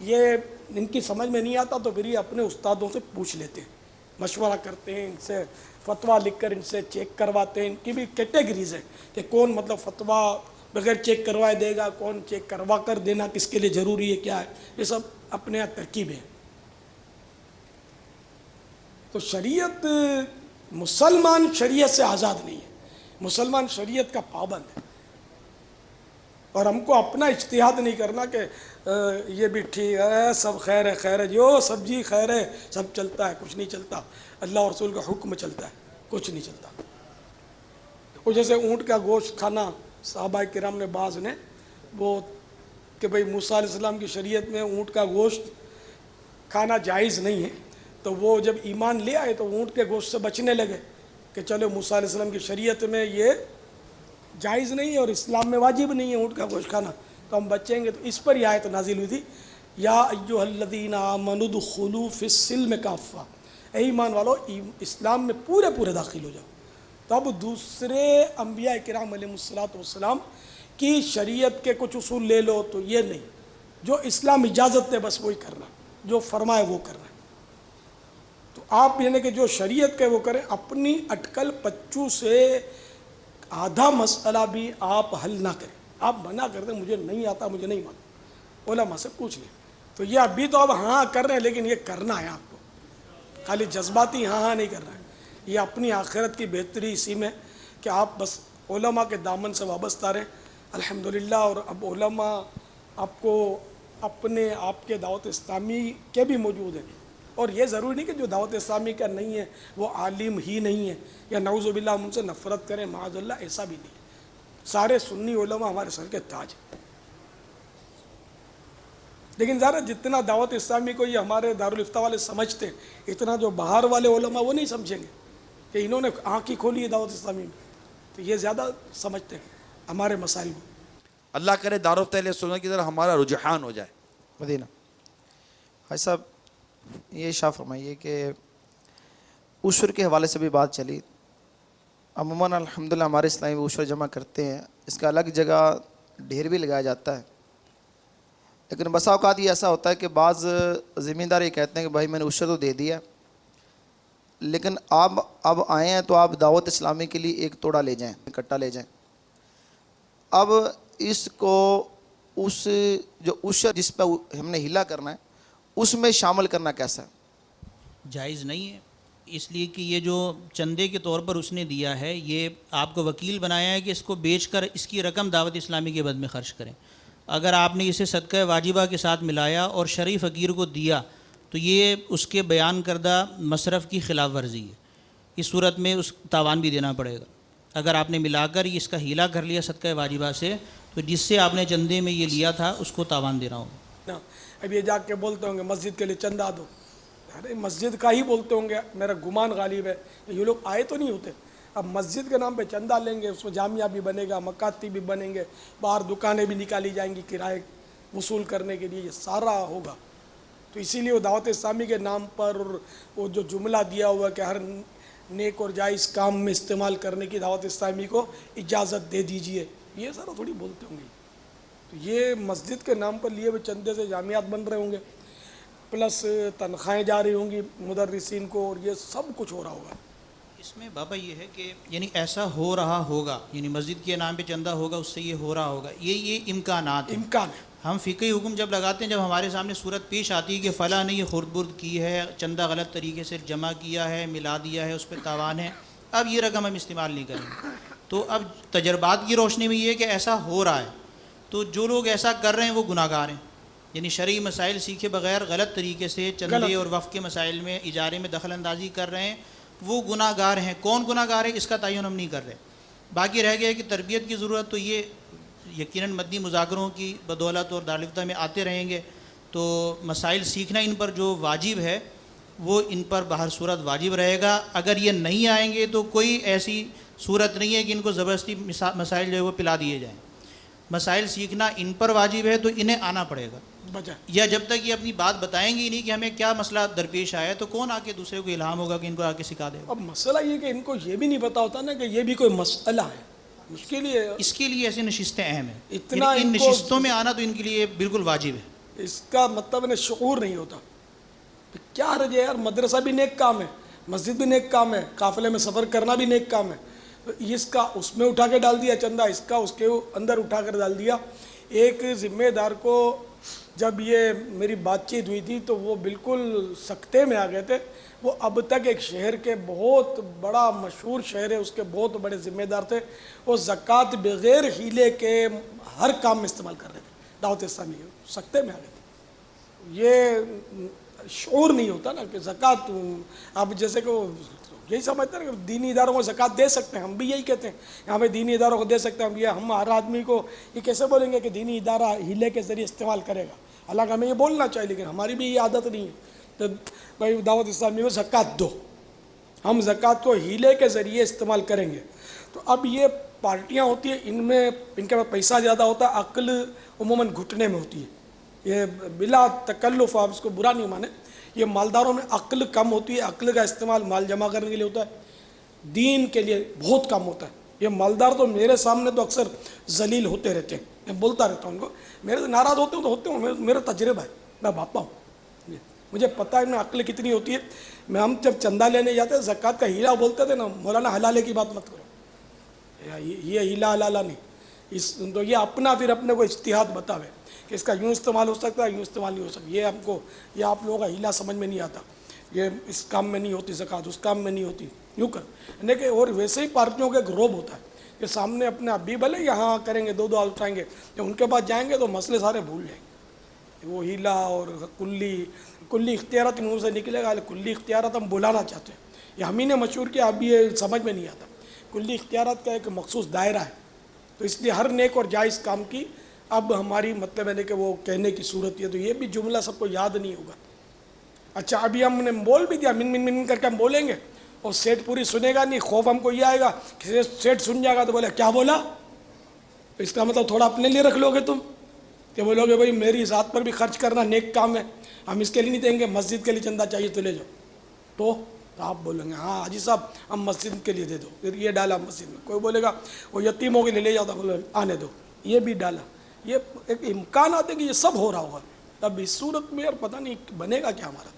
یہ ان کی سمجھ میں نہیں آتا تو پھر یہ اپنے استادوں سے پوچھ لیتے ہیں, مشورہ کرتے ہیں, ان سے فتویٰ لکھ کر ان سے چیک کرواتے ہیں. ان کی بھی کیٹیگریز ہے کہ کون مطلب فتویٰ بغیر چیک کروائے دے گا, کون چیک کروا کر دینا کس کے لیے ضروری ہے, کیا ہے, یہ سب اپنے یہاں ترکیب ہے. تو شریعت, مسلمان شریعت سے آزاد نہیں ہے, مسلمان شریعت کا پابند ہے. اور ہم کو اپنا اجتہاد نہیں کرنا کہ یہ بھی ٹھیک ہے, سب خیر ہے, خیر ہے, جو سبزی خیر ہے, سب چلتا ہے, کچھ نہیں چلتا. اللہ اور رسول کا حکم چلتا ہے, کچھ نہیں چلتا. وہ جیسے اونٹ کا گوشت کھانا, صحابہ کرام نے بعض نے وہ کہ بھئی موسیٰ علیہ السلام کی شریعت میں اونٹ کا گوشت کھانا جائز نہیں ہے, تو وہ جب ایمان لے آئے تو اونٹ کے گوشت سے بچنے لگے کہ چلو موسیٰ علیہ السلام کی شریعت میں یہ جائز نہیں ہے اور اسلام میں واجب نہیں ہے اونٹ کا گوشت کھانا, تو ہم بچیں گے. تو اس پر یہ آیت نازل ہوئی تھی, یا ایھا الذین آمنوا ادخلوا فی السلم کافہ, اے ایمان والو اسلام میں پورے پورے داخل ہو جاؤ. تو اب دوسرے انبیاء کرام علیہ الصلوۃ والسلام کی شریعت کے کچھ اصول لے لو, تو یہ نہیں, جو اسلام اجازت دے بس وہی کرنا, جو فرمائے وہ کرنا. تو آپ یعنی کہ جو شریعت کے وہ کریں, اپنی اٹکل پچو سے آدھا مسئلہ بھی آپ حل نہ کریں. آپ منع کر دیں مجھے نہیں آتا, مجھے نہیں معلوم, علماء سے پوچھ لیں. تو یہ ابھی تو اب ہاں کر رہے ہیں, لیکن یہ کرنا ہے آپ کو, خالی جذباتی ہاں نہیں کرنا ہے. یہ اپنی آخرت کی بہتری اسی میں کہ آپ بس علماء کے دامن سے وابستہ رہیں الحمدللہ. اور اب علماء آپ کو اپنے آپ کے دعوت اسلامی کے بھی موجود ہیں, اور یہ ضروری نہیں کہ جو دعوت اسلامی کا نہیں ہے وہ عالم ہی نہیں ہے, یا نعوذ باللہ ہم ان سے نفرت کریں, معاذ اللہ, ایسا بھی نہیں. سارے سنی علماء ہمارے سر کے تاج ہیں. لیکن ذرا جتنا دعوت اسلامی کو یہ ہمارے دارالفتہ والے سمجھتے ہیں, اتنا جو باہر والے علماء وہ نہیں سمجھیں گے کہ انہوں نے آنکھ ہی کھولی ہے دعوت اسلامی میں. تو یہ زیادہ سمجھتے ہیں ہمارے مسائل کو. اللہ کرے دارالفتہ اہل سنت کی طرح ہمارا رجحان ہو جائے. مدینہ حاج صاحب یہ اشارہ فرمائیے کہ عشر کے حوالے سے بھی بات چلی. عموماً الحمدللہ ہمارے اسلامی عشر جمع کرتے ہیں, اس کا الگ جگہ ڈھیر بھی لگایا جاتا ہے, لیکن بسا اوقات یہ ایسا ہوتا ہے کہ بعض زمیندار یہ کہتے ہیں کہ بھائی میں نے عشر تو دے دیا, لیکن آپ اب آئے ہیں تو آپ دعوت اسلامی کے لیے ایک توڑا لے جائیں, کٹا لے جائیں. اب اس کو اس جو عشر جس پہ ہم نے ہلا کرنا ہے اس میں شامل کرنا کیسا ہے؟ جائز نہیں ہے, اس لیے کہ یہ جو چندے کے طور پر اس نے دیا ہے, یہ آپ کو وکیل بنایا ہے کہ اس کو بیچ کر اس کی رقم دعوت اسلامی کے بد میں خرچ کریں. اگر آپ نے اسے صدقہ واجبہ کے ساتھ ملایا اور شرعی فقیر کو دیا تو یہ اس کے بیان کردہ مصرف کی خلاف ورزی ہے. اس صورت میں اس تاوان بھی دینا پڑے گا. اگر آپ نے ملا کر اس کا ہیلا کر لیا صدقہ واجبہ سے, تو جس سے آپ نے چندے میں یہ لیا تھا اس کو تاوان دینا ہوگا. اب یہ جا کے بولتے ہوں گے مسجد کے لیے چندہ دو, ارے مسجد کا ہی بولتے ہوں گے, میرا گمان غالب ہے یہ لوگ آئے تو نہیں ہوتے. اب مسجد کے نام پہ چندہ لیں گے, اس میں جامعہ بھی بنے گا, مکاتب بھی بنیں گے, باہر دکانیں بھی نکالی جائیں گی کرائے وصول کرنے کے لیے, یہ سارا ہوگا. تو اسی لیے وہ دعوت اسلامی کے نام پر وہ جو جملہ دیا ہوا کہ ہر نیک اور جائز کام میں استعمال کرنے کی دعوت اسلامی کو اجازت دے دیجئے, یہ سارا تھوڑی بولتے ہوں گے. تو یہ مسجد کے نام پر لیے ہوئے چندے سے جامعات بن رہے ہوں گے, پلس تنخواہیں جا رہی ہوں گی مدرسین کو, اور یہ سب کچھ ہو رہا ہوگا. اس میں بابا یہ ہے کہ یعنی ایسا ہو رہا ہوگا, یعنی مسجد کے نام پہ چندہ ہوگا, اس سے یہ ہو رہا ہوگا, یہ امکانات ہیں. امکان ہے. ہم فقہی حکم جب لگاتے ہیں, جب ہمارے سامنے صورت پیش آتی ہے کہ فلاں نے یہ خرد برد کی ہے, چندہ غلط طریقے سے جمع کیا ہے, ملا دیا ہے, اس پہ تاوان ہے, اب یہ رقم ہم استعمال نہیں کریں گے. تو اب تجربات کی روشنی میں یہ ہے کہ ایسا ہو رہا ہے, تو جو لوگ ایسا کر رہے ہیں وہ گناہ گار ہیں. یعنی شرعی مسائل سیکھے بغیر غلط طریقے سے چندے اور وقف کے مسائل میں اجارے میں دخل اندازی کر رہے ہیں، وہ گناہ گار ہیں۔ کون گناہ گار ہے اس کا تعین ہم نہیں کر رہے۔ باقی رہ گیا کہ تربیت کی ضرورت، تو یہ یقیناً مدنی مذاکروں کی بدولت اور دارالفتہ میں آتے رہیں گے، تو مسائل سیکھنا ان پر جو واجب ہے وہ ان پر بہر صورت واجب رہے گا۔ اگر یہ نہیں آئیں گے تو کوئی ایسی صورت نہیں ہے کہ ان کو زبردستی مسائل جو ہے وہ پلا دیے جائیں۔ مسائل سیکھنا ان پر واجب ہے تو انہیں آنا پڑے گا، یا جب تک یہ اپنی بات بتائیں گے ہی نہیں کہ ہمیں کیا مسئلہ درپیش آیا ہے تو کون آ کے دوسرے کو الہام ہوگا کہ ان کو آ کے سکھا دے گا۔ اب مسئلہ یہ کہ ان کو یہ بھی نہیں پتا ہوتا نا کہ یہ بھی کوئی مسئلہ ہے، اس کے لیے ایسی نشستیں اہم ہیں، اتنا ان نشستوں میں آنا تو ان کے لیے بالکل واجب ہے۔ اس کا مطلب انہیں شعور نہیں ہوتا۔ کیا حرج ہے یار، مدرسہ بھی نیک کام ہے، مسجد بھی نیک کام ہے، قافلے میں سفر کرنا بھی نیک کام ہے، اس کا اس میں اٹھا کے ڈال دیا چندہ، اس کا اس کے اندر اٹھا کر ڈال دیا۔ ایک ذمہ دار کو جب یہ میری بات چیت ہوئی تھی تو وہ بالکل سکتے میں آ گئے تھے۔ وہ اب تک ایک شہر کے بہت بڑا مشہور شہر ہے، اس کے بہت بڑے ذمہ دار تھے، وہ زکوٰۃ بغیر ہیلے کے ہر کام میں استعمال کر رہے تھے، دعوت اسلامی سکتے میں آ گئے تھے۔ یہ شعور نہیں ہوتا نا کہ زکوٰۃ، اب جیسے کہ وہ یہی سمجھتے ہیں کہ دینی اداروں کو زکوٰۃ دے سکتے ہیں، ہم بھی یہی کہتے ہیں یہاں پہ دینی اداروں کو دے سکتے ہیں، ہم ہر آدمی کو یہ کیسے بولیں گے کہ دینی ادارہ ہیلے کے ذریعے استعمال کرے گا؟ حالانکہ ہمیں یہ بولنا چاہیے، لیکن ہماری بھی یہ عادت نہیں ہے۔ تو بھائی دعوت اسلامی میں زکوٰۃ دو، ہم زکوٰۃ کو ہیلے کے ذریعے استعمال کریں گے۔ تو اب یہ پارٹیاں ہوتی ہیں، ان میں ان کے پاس پیسہ زیادہ ہوتا ہے، عقل عموماً گھٹنے میں ہوتی ہے۔ یہ بلا تکلف، آپ اس کو برا نہیں مانیں، یہ مالداروں میں عقل کم ہوتی ہے، عقل کا استعمال مال جمع کرنے کے لیے ہوتا ہے، دین کے لیے بہت کم ہوتا ہے۔ یہ مالدار تو میرے سامنے تو اکثر ذلیل ہوتے رہتے ہیں، میں بولتا رہتا ہوں ان کو، میرے سے ناراض ہوتے ہوں، میرا تجربہ ہے، میں بھاپا ہوں، مجھے پتہ ہے میں عقل کتنی ہوتی ہے۔ میں ہم جب چندہ لینے جاتے زکوٰۃ کا ہیلا بولتے تھے نا، مولانا حلالے کی بات مت کرو، یہ ہیلا حلالہ نہیں، تو یہ اپنا پھر اپنے کو اجتہاد بتاوے کہ اس کا یوں استعمال ہو سکتا ہے، یوں استعمال نہیں ہو سکتا۔ یہ ہم کو، یہ آپ لوگوں کا ہیلا سمجھ میں نہیں آتا، یہ اس کام میں نہیں ہوتی زکوٰۃ، اس کام میں نہیں ہوتی، یوں کر یعنی کہ۔ اور ویسے ہی پارٹیوں کا ایک روب ہوتا ہے کہ سامنے اپنے اب بھی بھلے یہاں کریں گے، دو ہاتھ اٹھائیں گے، جب ان کے پاس جائیں گے تو مسئلے سارے بھول جائیں گے۔ وہ ہیلا اور کلی اختیارات منہ سے نکلے گا، کلی اختیارات ہم بلانا چاہتے ہیں، یہ ہم ہی نے مشہور کیا، اب یہ سمجھ میں نہیں آتا۔ کلی اختیارات کا ایک مخصوص دائرہ ہے، تو اس لیے ہر نیک اور جائز کام کی اب ہماری مطلب ہے کہ وہ کہنے کی صورت ہے، تو یہ بھی جملہ سب کو یاد نہیں ہوگا۔ اچھا ابھی ہم نے بول بھی دیا، من من من کر کے ہم بولیں گے اور سیٹ پوری سنے گا نہیں، خوف ہم کو یہ آئے گا کہ سیٹ سن جائے گا تو بولے کیا بولا، اس کا مطلب تھوڑا اپنے لیے رکھ لو گے تم، کہ بولو گے بھائی میری ذات پر بھی خرچ کرنا نیک کام ہے، ہم اس کے لیے نہیں دیں گے، مسجد کے لیے چندہ چاہیے تو لے جاؤ، تو آپ بولیں گے ہاں حاجی صاحب ہم مسجد کے لیے دے دو، پھر یہ ڈالا مسجد میں۔ کوئی بولے گا وہ یتیموں کے لیے لے جاؤ، تو بولے آنے دو، یہ بھی ڈالا۔ یہ ایک امکان آتے کہ یہ سب ہو رہا ہوگا، تب اس صورت میں یار پتہ نہیں بنے گا کیا ہمارا۔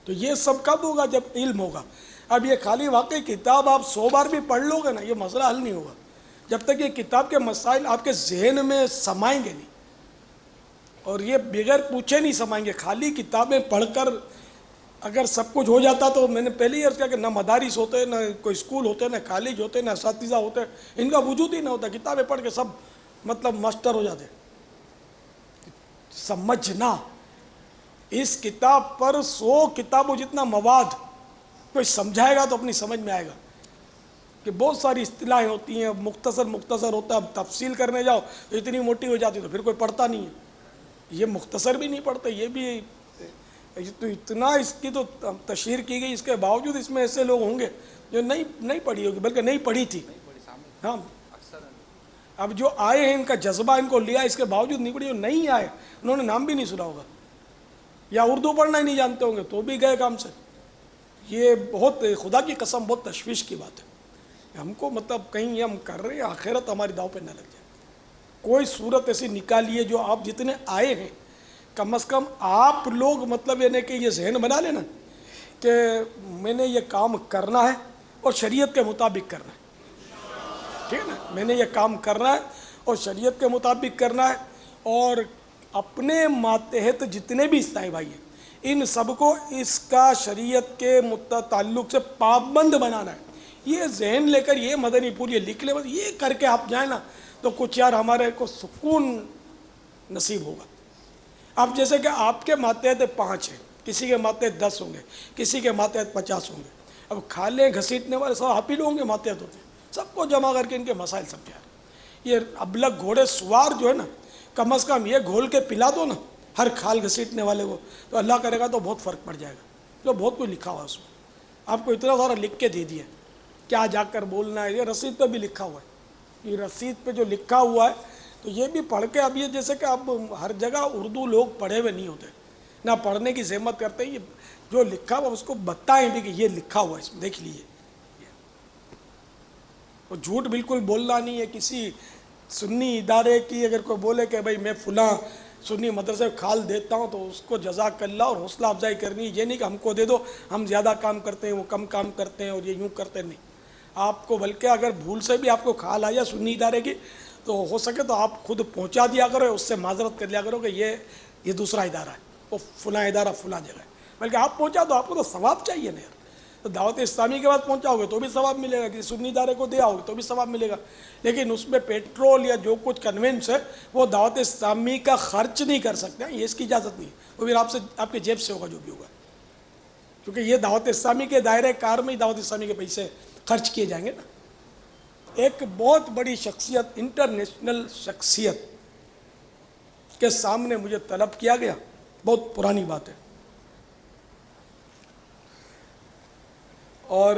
تو یہ سب کب ہوگا؟ جب علم ہوگا۔ اب یہ خالی واقعی کتاب آپ 100 بار بھی پڑھ لو گے نا، یہ مسئلہ حل نہیں ہوگا جب تک یہ کتاب کے مسائل آپ کے ذہن میں سمائیں گے نہیں، اور یہ بغیر پوچھے نہیں سمائیں گے۔ خالی کتابیں پڑھ کر اگر سب کچھ ہو جاتا تو میں نے پہلے ہی عرض کیا کہ نہ مدارس ہوتے، نہ کوئی اسکول ہوتے، نہ کالج ہوتے، نہ اساتذہ ہوتے، ان کا وجود ہی نہ ہوتا، کتابیں پڑھ کے سب مطلب ماسٹر ہو جاتے۔ سمجھنا، اس کتاب پر 100 کتابوں جتنا مواد کوئی سمجھائے گا تو اپنی سمجھ میں آئے گا کہ بہت ساری اصطلاحیں ہوتی ہیں، مختصر ہوتا ہے، اب تفصیل کرنے جاؤ تو اتنی موٹی ہو جاتی تو پھر کوئی پڑھتا نہیں ہے۔ یہ مختصر بھی نہیں پڑھتے، یہ بھی تو اتنا اس کی تو تشہیر کی گئی، اس کے باوجود اس میں ایسے لوگ ہوں گے جو نہیں پڑھی ہوگی، بلکہ نہیں پڑھی تھی۔ ہاں اب جو آئے ہیں ان کا جذبہ ان کو لیا، اس کے باوجود نہیں پڑھی، جو نہیں آئے انہوں نے نام بھی نہیں سنا ہوگا یا اردو پڑھنا ہی نہیں جانتے ہوں گے تو بھی گئے کام سے۔ یہ بہت خدا کی قسم بہت تشویش کی بات ہے، ہم کو مطلب کہیں ہم کر رہے ہیں آخرت ہماری داؤ پہ نہ لگ جائے۔ کوئی صورت ایسی نکالیے جو آپ جتنے آئے ہیں کم از کم آپ لوگ مطلب یعنی کہ یہ ذہن بنا لینا کہ میں نے یہ کام کرنا ہے اور شریعت کے مطابق کرنا ہے، ٹھیک ہے نا، میں نے یہ کام کرنا ہے اور شریعت کے مطابق کرنا ہے، اور اپنے ماتحت جتنے بھی عیسائی بھائی ہیں ان سب کو اس کا شریعت کے تعلق سے پابند بنانا ہے۔ یہ ذہن لے کر یہ مدنی پور یہ لکھ لے، بس یہ کر کے آپ جائیں نا تو کچھ یار ہمارے کو سکون نصیب ہوگا. اب جیسے کہ آپ کے ماتحت 5 ہیں, کسی کے ماتحت 10 ہوں گے, کسی کے ماتحت 50 ہوں گے. اب کھالیں گھسیٹنے والے سب آپ ہی لوگوں کے ماتحت ہوتے ہیں, سب کو جمع کر کے ان کے مسائل سمجھا. یہ ابلغ گھوڑے سوار جو ہے نا, کم از کم یہ گھول کے پلا دو نا ہر کھال گھسیٹنے والے کو, تو اللہ کرے گا تو بہت فرق پڑ جائے گا. تو بہت کچھ لکھا ہوا ہے اس میں, آپ کو اتنا سارا لکھ کے دے دیا کیا جا کر بولنا ہے. یہ رسید پہ بھی لکھا ہوا ہے, یہ رسید پہ جو لکھا ہوا ہے تو یہ بھی پڑھ کے. اب یہ جیسے کہ اب ہر جگہ اردو لوگ پڑھے ہوئے نہیں ہوتے, نہ پڑھنے کی زحمت کرتے ہیں. یہ جو لکھا ہوا اس کو بتائیں بھی کہ یہ لکھا ہوا ہے, اس میں دیکھ لیجیے. وہ جھوٹ بالکل بولنا نہیں ہے. کسی سنی ادارے کی اگر کوئی بولے کہ بھائی میں فلاں سنی مدرسے کھال دیتا ہوں تو اس کو جزاک اللہ اور حوصلہ افزائی کرنی. یہ نہیں کہ ہم کو دے دو, ہم زیادہ کام کرتے ہیں وہ کم کام کرتے ہیں اور یہ یوں کرتے نہیں. آپ کو بلکہ اگر بھول سے بھی آپ کو کھال آیا سنی ادارے کی تو ہو سکے تو آپ خود پہنچا دیا کرو, اس سے معذرت کر لیا کرو کہ یہ دوسرا ادارہ ہے, وہ فلاں ادارہ فلاں جگہ ہے. بلکہ آپ پہنچا تو آپ کو تو ثواب چاہیے نا یار. تو دعوت اسلامی کے بعد پہنچاؤ گے تو بھی ثواب ملے گا, کسی سنی ادارے کو دے آؤ گے تو بھی ثواب ملے گا. لیکن اس میں پیٹرول یا جو کچھ کنوینس ہے وہ دعوت اسلامی کا خرچ نہیں کر سکتے ہیں, یہ اس کی اجازت نہیں ہے. وہ پھر آپ کے جیب سے ہوگا جو بھی ہوگا, کیونکہ یہ دعوت اسلامی کے دائرۂ کار میں ہی دعوت اسلامی کے پیسے خرچ کیے جائیں گے نا. ایک بہت بڑی شخصیت, انٹرنیشنل شخصیت کے سامنے مجھے طلب کیا گیا, بہت پرانی بات ہے, اور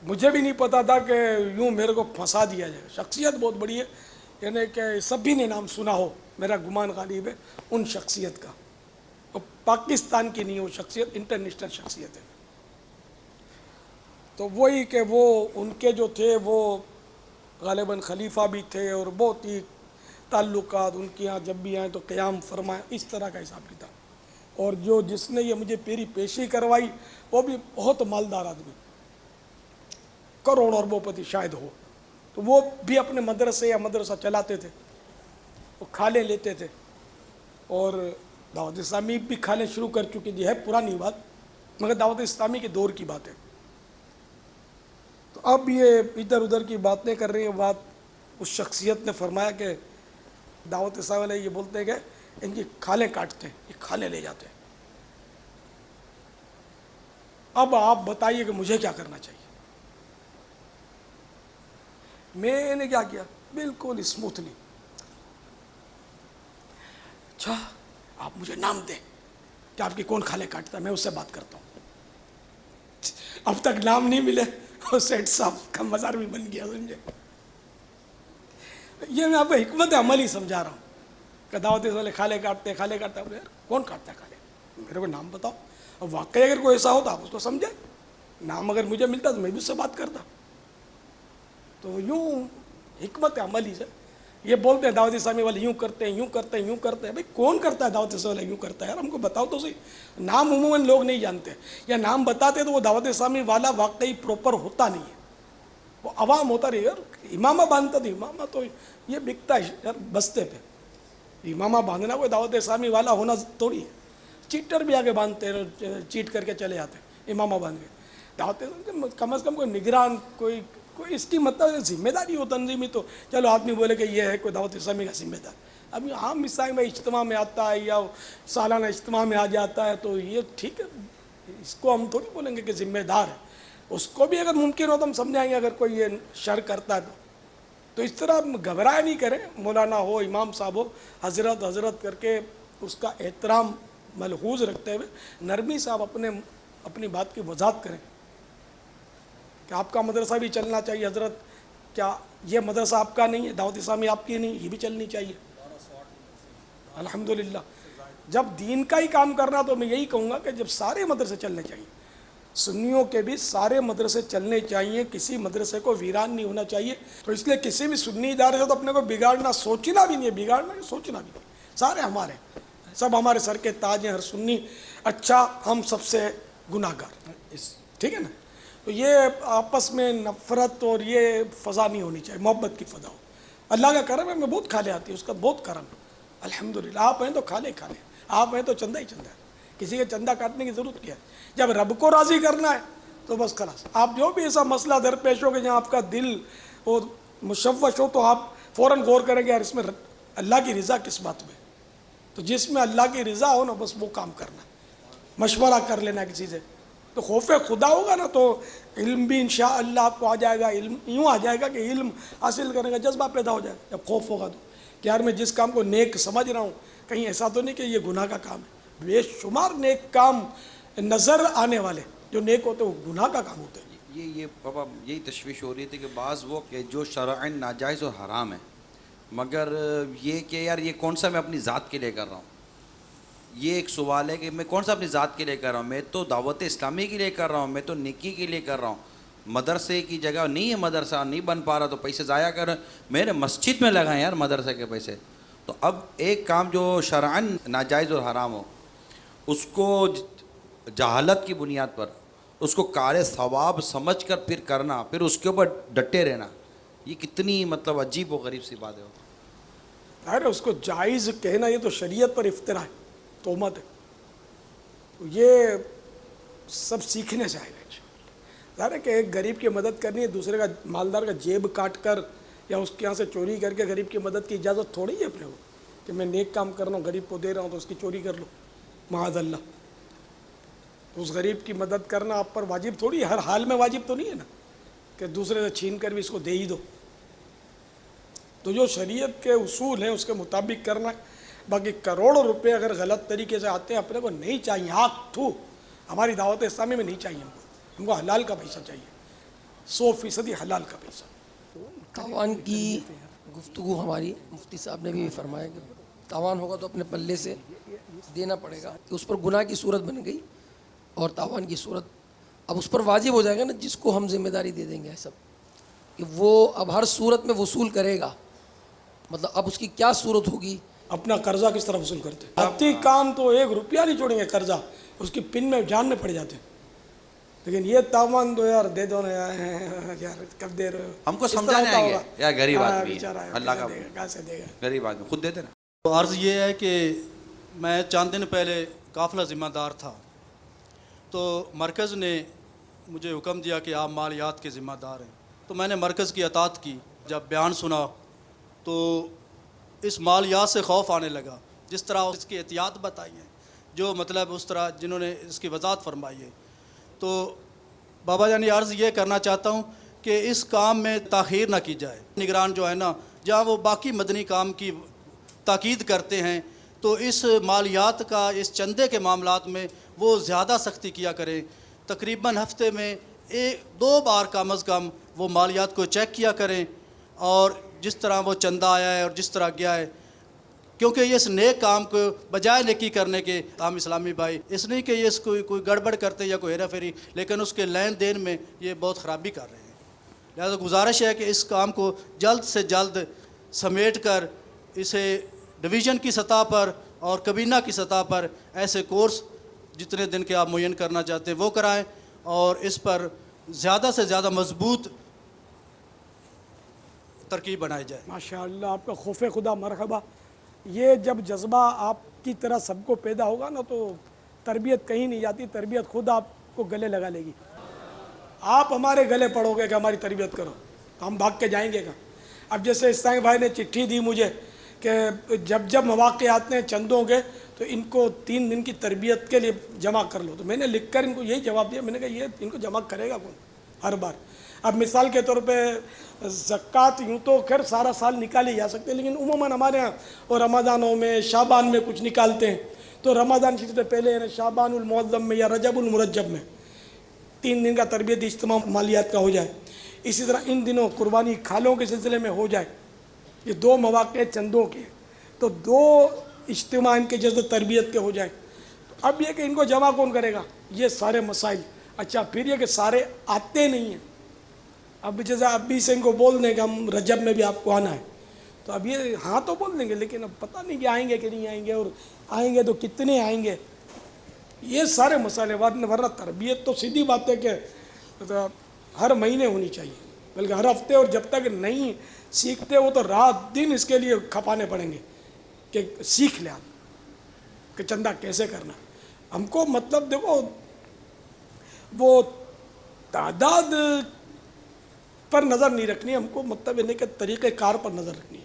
مجھے بھی نہیں پتا تھا کہ یوں میرے کو پھنسا دیا جائے. شخصیت بہت بڑی ہے, یعنی کہ سبھی نے نام سنا ہو, میرا گمان غالب ہے ان شخصیت کا. اور پاکستان کی نہیں, وہ شخصیت انٹرنیشنل شخصیت ہے. تو وہی کہ وہ ان کے جو تھے وہ غالباً خلیفہ بھی تھے اور بہت ہی تعلقات ان کے یہاں جب بھی آئیں تو قیام فرمائیں, اس طرح کا حساب کتاب. اور جس نے یہ مجھے پیری پیشی کروائی وہ بھی بہت مالدار آدمی, کروڑ اربوں پتی شاید ہو. تو وہ بھی اپنے مدرسے یا مدرسہ چلاتے تھے, وہ کھالیں لیتے تھے. اور دعوت اسلامی بھی کھالیں شروع کر چکی تھی, ہے پرانی بات مگر دعوت اسلامی کے دور کی بات ہے. تو اب یہ ادھر ادھر کی باتیں کر رہی ہیں. بات اس شخصیت نے فرمایا کہ دعوت اسلامی والے یہ بولتے ہیں کہ ان کی کھالیں کاٹتے ہیں, یہ کھالیں لے جاتے ہیں. اب آپ بتائیے کہ مجھے کیا کرنا چاہیے. میں نے کیا کیا, بالکل اسموتھلی, اچھا آپ مجھے نام دیں کہ آپ کی کون کھالیں کاٹتا ہے, میں اس سے بات کرتا ہوں. اب تک نام نہیں ملے, اور سیٹ صاحب کا مزار بھی بن گیا, سمجھے. یہ میں آپ کو حکمت عملی سمجھا رہا ہوں کہ دعوت والے کھالے کاٹتے ہیں. یار کون کاٹتا ہے کھالے, میرے کو نام بتاؤ. اور واقعی اگر کوئی ایسا ہو تو آپ اس کو سمجھیں. نام اگر مجھے ملتا تو میں بھی اس سے بات کرتا. تو یوں حکمت عملی سے یہ بولتے ہیں دعوت اسلامی والے یوں کرتے ہیں, یوں کرتے ہیں, یوں کرتے ہیں. بھائی کون کرتا ہے دعوت اسلامی والے یوں کرتا ہے, یار ہم کو بتاؤ تو صحیح. نام عموماً لوگ نہیں جانتے, یا نام بتاتے تو وہ دعوت اسلامی والا واقعی پراپر ہوتا نہیں ہے, وہ عوام ہوتا رہی. یار امامہ باندھتا تھا, امامہ تو یہ بکتا ہے یار بستے پہ. امامہ باندھنا کوئی دعوت اسلامی والا ہونا تھوڑی ہے. چیٹر بھی آگے باندھتے ہیں, چیٹ کر کے چلے جاتے ہیں امامہ باندھ کے. دعوت کم از کم کوئی نگران, کوئی اس کی مطلب ذمہ داری ہو تنظیمی. تو چلو آدمی بولے کہ یہ ہے کوئی دعوت اسلامی کا ذمہ دار. اب عام اسلامی میں اجتماع میں آتا ہے یا سالانہ اجتماع میں آ جاتا ہے تو یہ ٹھیک ہے, اس کو ہم تھوڑی بولیں گے کہ ذمہ دار ہے. اس کو بھی اگر ممکن ہو تو ہم سمجھائیں گے اگر کوئی یہ شر کرتا ہے تو اس طرح گھبراہ نہیں کریں. مولانا ہو, امام صاحب ہو, حضرت کر کے اس کا احترام ملحوظ رکھتے ہوئے نرمی سے آپ اپنی بات کی وضاحت کریں کہ آپ کا مدرسہ بھی چلنا چاہیے. حضرت کیا یہ مدرسہ آپ کا نہیں ہے, دعوت اسلامی آپ کی نہیں, یہ بھی چلنی چاہیے. الحمدللہ جب دین کا ہی کام کرنا تو میں یہی کہوں گا کہ جب سارے مدرسے چلنے چاہیے, سنیوں کے بھی سارے مدرسے چلنے چاہیے, کسی مدرسے کو ویران نہیں ہونا چاہیے. تو اس لیے کسی بھی سنی ادارے سے تو اپنے کو بگاڑنا سوچنا بھی نہیں ہے, بگاڑنا سوچنا بھی نہیں. سارے ہمارے, سب ہمارے سر کے تاج ہیں. ہر سنی اچھا, ہم سب سے گناہ گار, ٹھیک ہے نا. تو یہ آپس میں نفرت اور یہ فضا نہیں ہونی چاہیے, محبت کی فضا ہو. اللہ کا کرم ہے, میں بہت کھالے آتی ہے, اس کا بہت کرم ہے الحمدللہ. آپ ہیں تو کھالے, آپ ہیں تو چندہ ہی چندہ ہے, کسی کے چندہ کاٹنے کی ضرورت کیا ہے. جب رب کو راضی کرنا ہے تو بس خلاص. آپ جو بھی ایسا مسئلہ درپیش ہو کہ جہاں آپ کا دل وہ مشوش ہو تو آپ فوراً غور کریں گے یار اس میں اللہ کی رضا کس بات میں, تو جس میں اللہ کی رضا ہو نا بس وہ کام کرنا، مشورہ کر لینا کسی سے. تو خوف خدا ہوگا نا تو علم بھی انشاءاللہ آپ کو آ جائے گا. علم یوں آ جائے گا کہ علم حاصل کرنے کا جذبہ پیدا ہو جائے گا. جب خوف ہوگا تو کہ یار میں جس کام کو نیک سمجھ رہا ہوں کہیں ایسا تو نہیں کہ یہ گناہ کا کام ہے. بے شمار نیک کام نظر آنے والے جو نیک ہوتے ہیں وہ گناہ کا کام ہوتے ہیں. یہ بابا یہی تشویش ہو رہی تھی کہ بعض وہ کہ جو شرعاً ناجائز اور حرام ہے، مگر یہ کہ یار یہ کون سا میں اپنی ذات کے لیے کر رہا ہوں. یہ ایک سوال ہے کہ میں کون سا اپنی ذات کے لیے کر رہا ہوں. میں تو دعوت اسلامی کے لیے کر رہا ہوں، میں تو نیکی کے لیے کر رہا ہوں. مدرسے کی جگہ نہیں ہے، مدرسہ نہیں بن پا رہا تو پیسے ضائع کر میرے مسجد میں لگائیں یار مدرسے کے پیسے. تو اب ایک کام جو شرعاً ناجائز اور حرام ہو اس کو جہالت کی بنیاد پر اس کو کار ثواب سمجھ کر پھر کرنا، پھر اس کے اوپر ڈٹے رہنا، یہ کتنی مطلب عجیب و غریب سی بات ہے. ارے اس کو جائز کہنا یہ تو شریعت پر افطرا ہے، تہمت ہے. یہ سب سیکھنے سے آئے گا. ظاہر ہے کہ ایک غریب کی مدد کرنی ہے، دوسرے کا مالدار کا جیب کاٹ کر یا اس کے یہاں سے چوری کر کے غریب کی مدد کی اجازت تھوڑی ہے اپنے کو کہ میں نیک کام کر رہا ہوں غریب کو دے رہا ہوں تو اس کی چوری کر لو، معاذ اللہ. اس غریب کی مدد کرنا آپ پر واجب تھوڑی ہے، ہر حال میں واجب تو نہیں ہے نا کہ دوسرے سے چھین کر بھی اس کو دے ہی دو. تو جو شریعت کے اصول ہیں اس کے مطابق کرنا ہے. باقی کروڑوں روپے اگر غلط طریقے سے آتے ہیں اپنے کو نہیں چاہیے. تھو ہماری دعوت اسلامی میں نہیں چاہیے. ہم کو حلال کا پیسہ چاہیے، 100% حلال کا پیسہ. تاوان کی گفتگو ہماری مفتی صاحب نے بھی فرمایا کہ تاوان ہوگا تو اپنے پلے سے دینا پڑے گا. اس پر گناہ کی صورت بن گئی اور تاوان کی صورت اب اس پر واجب ہو جائے گا نا جس کو ہم ذمہ داری دے دیں گے سب کہ وہ اب ہر صورت میں وصول کرے گا. مطلب اب اس کی کیا صورت ہوگی؟ اپنا قرضہ کس طرح وصول کرتے ہیں. اپنی کام تو 1 روپیہ نہیں چھوڑیں گے قرضہ، اس کی پن میں جان میں پڑ جاتے ہیں. لیکن یہ تاوان دو یار دے دو نا یار کب دے رہے ہو. ہم کو سمجھانے آئیں گے یار غریب آدمی ہے، اللہ کا کیسے دے گا، غریب آدمی خود دیتے نا. تو عرض یہ ہے کہ میں چند دن پہلے قافلہ ذمہ دار تھا تو مرکز نے مجھے حکم دیا کہ آپ مالیات کے ذمہ دار ہیں. تو میں نے مرکز کی اطاعت کی. جب بیان سنا تو اس مالیات سے خوف آنے لگا. جس طرح اس کی احتیاط بتائی ہے، جو مطلب اس طرح جنہوں نے اس کی وضاحت فرمائی ہے، تو بابا جانی عرض یہ کرنا چاہتا ہوں کہ اس کام میں تاخیر نہ کی جائے. نگران جو ہے نا جہاں وہ باقی مدنی کام کی تاکید کرتے ہیں تو اس مالیات کا اس چندے کے معاملات میں وہ زیادہ سختی کیا کریں. تقریباً ہفتے میں 2 بار کم از کم وہ مالیات کو چیک کیا کریں اور جس طرح وہ چندہ آیا ہے اور جس طرح گیا ہے، کیونکہ یہ اس نیک کام کو بجائے نیکی کرنے کے عام اسلامی بھائی اس نہیں کہ یہ اس کوئی گڑبڑ کرتے یا کوئی ہیرا پھیری، لیکن اس کے لین دین میں یہ بہت خرابی کر رہے ہیں. لہذا گزارش ہے کہ اس کام کو جلد سے جلد سمیٹ کر اسے ڈویژن کی سطح پر اور کابینہ کی سطح پر ایسے کورس جتنے دن کے آپ معین کرنا چاہتے ہیں وہ کرائیں اور اس پر زیادہ سے زیادہ مضبوط ترکیب بنائی جائے. ماشاءاللہ آپ کا خوف خدا مرحبا. یہ جب جذبہ آپ کی طرح سب کو پیدا ہوگا نا تو تربیت کہیں نہیں جاتی، تربیت خود آپ کو گلے لگا لے گی. آپ ہمارے گلے پڑو گے کہ ہماری تربیت کرو تو ہم بھاگ کے جائیں گے. اب جیسے اسلامی بھائی نے چٹھی دی مجھے کہ جب مواقع آتے ہیں چندوں کے تو ان کو 3 دن کی تربیت کے لیے جمع کر لو. تو میں نے لکھ کر ان کو یہی جواب دیا، میں نے کہا یہ ان کو جمع کرے گا کون ہر بار. اب مثال کے طور پہ زکوٰۃ یوں تو خیر سارا سال نکالی جا سکتے ہیں، لیکن عموماً ہمارے ہاں اور رمضانوں میں شعبان میں کچھ نکالتے ہیں. تو رمضان سے پہلے شعبان المعظم میں یا رجب المرجب میں 3 دن کا تربیت اجتماع مالیات کا ہو جائے. اسی طرح ان دنوں قربانی کھالوں کے سلسلے میں ہو جائے. یہ 2 مواقع چندوں کے تو 2 اجتماع ان کے جیسے تربیت کے ہو جائے. تو اب یہ کہ ان کو جمع کون کرے گا، یہ سارے مسائل. اچھا پھر یہ کہ سارے آتے نہیں ہیں. اب جیسے ابھی سے ان کو بول دیں کہ ہم رجب میں بھی آپ کو آنا ہے تو اب یہ ہاں تو بول دیں گے، لیکن اب پتہ نہیں کہ آئیں گے کہ نہیں آئیں گے، اور آئیں گے تو کتنے آئیں گے. یہ سارے مسئلے ورنہ تربیت تو سیدھی بات ہے کہ ہر مہینے ہونی چاہیے، بلکہ ہر ہفتے. اور جب تک نہیں سیکھتے وہ تو رات دن اس کے لیے کھپانے پڑیں گے کہ سیکھ لیں آپ کہ چندہ کیسے کرنا. ہم کو مطلب دیکھو وہ تعداد پر نظر نہیں رکھنی، ہم کو مطلب نہیں کہ طریقہ کار پر نظر رکھنی ہے.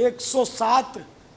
107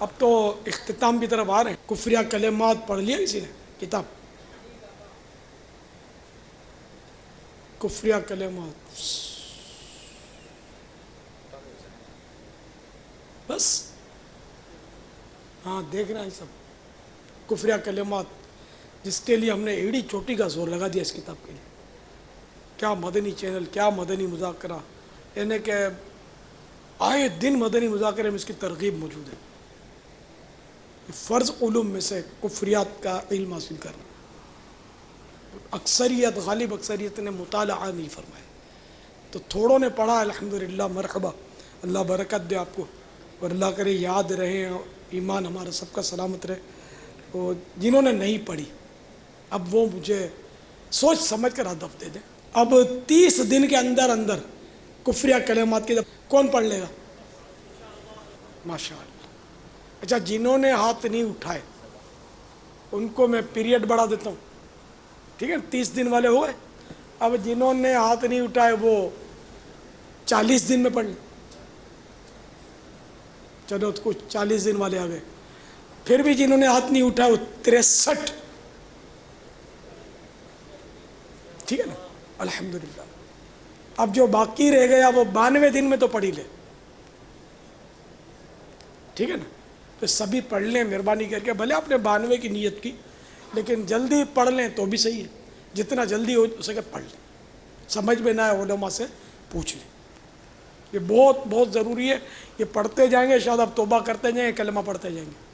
اب تو اختتام کی طرف آ رہے ہیں. کفریہ کلمات پڑھ لیا کسی نے کتاب؟ کفریہ کلمات بس ہاں دیکھ رہے ہیں سب کفریہ کلمات، جس کے لیے ہم نے ایڑی چوٹی کا زور لگا دیا اس کتاب کے لیے. کیا مدنی چینل، کیا مدنی مذاکرہ، یعنی کہ آئے دن مدنی مذاکرے میں اس کی ترغیب موجود ہے. فرض علوم میں سے کفریات کا علم حاصل کرنا، اکثریت غالب اکثریت نے مطالعہ نہیں فرمایا، تو تھوڑوں نے پڑھا الحمدللہ مرحبا، اللہ برکت دے آپ کو، اور اللہ کرے یاد رہے، ایمان ہمارا سب کا سلامت رہے. اور جنہوں نے نہیں پڑھی اب وہ مجھے سوچ سمجھ کر ہدف دے دیں. اب 30 دن کے اندر اندر کفریہ کلمات کی کون پڑھ لے گا؟ ماشاء اللہ. اچھا جنہوں نے ہاتھ نہیں اٹھائے ان کو میں پیریڈ بڑھا دیتا ہوں، ٹھیک ہے؟ 30 دن والے ہو گئے. اب جنہوں نے ہاتھ نہیں اٹھائے وہ 40 دن میں پڑھ لیں. چلو کچھ 40 دن والے آ گئے. پھر بھی جنہوں نے ہاتھ نہیں اٹھائے وہ 63، ٹھیک ہے نا؟ الحمدللہ. اب جو باقی رہ گیا وہ 92 دن میں تو پڑھ ہی لے، ٹھیک ہے نا؟ تو سبھی پڑھ لیں مہربانی کر کے، بھلے آپ نے 92 کی نیت کی لیکن جلدی پڑھ لیں تو بھی صحیح ہے. جتنا جلدی ہو سکے پڑھ لیں، سمجھ میں نہ آئے علماء سے پوچھ لیں. یہ بہت بہت ضروری ہے. یہ پڑھتے جائیں گے شاید آپ توبہ کرتے جائیں گے، کلمہ پڑھتے جائیں گے.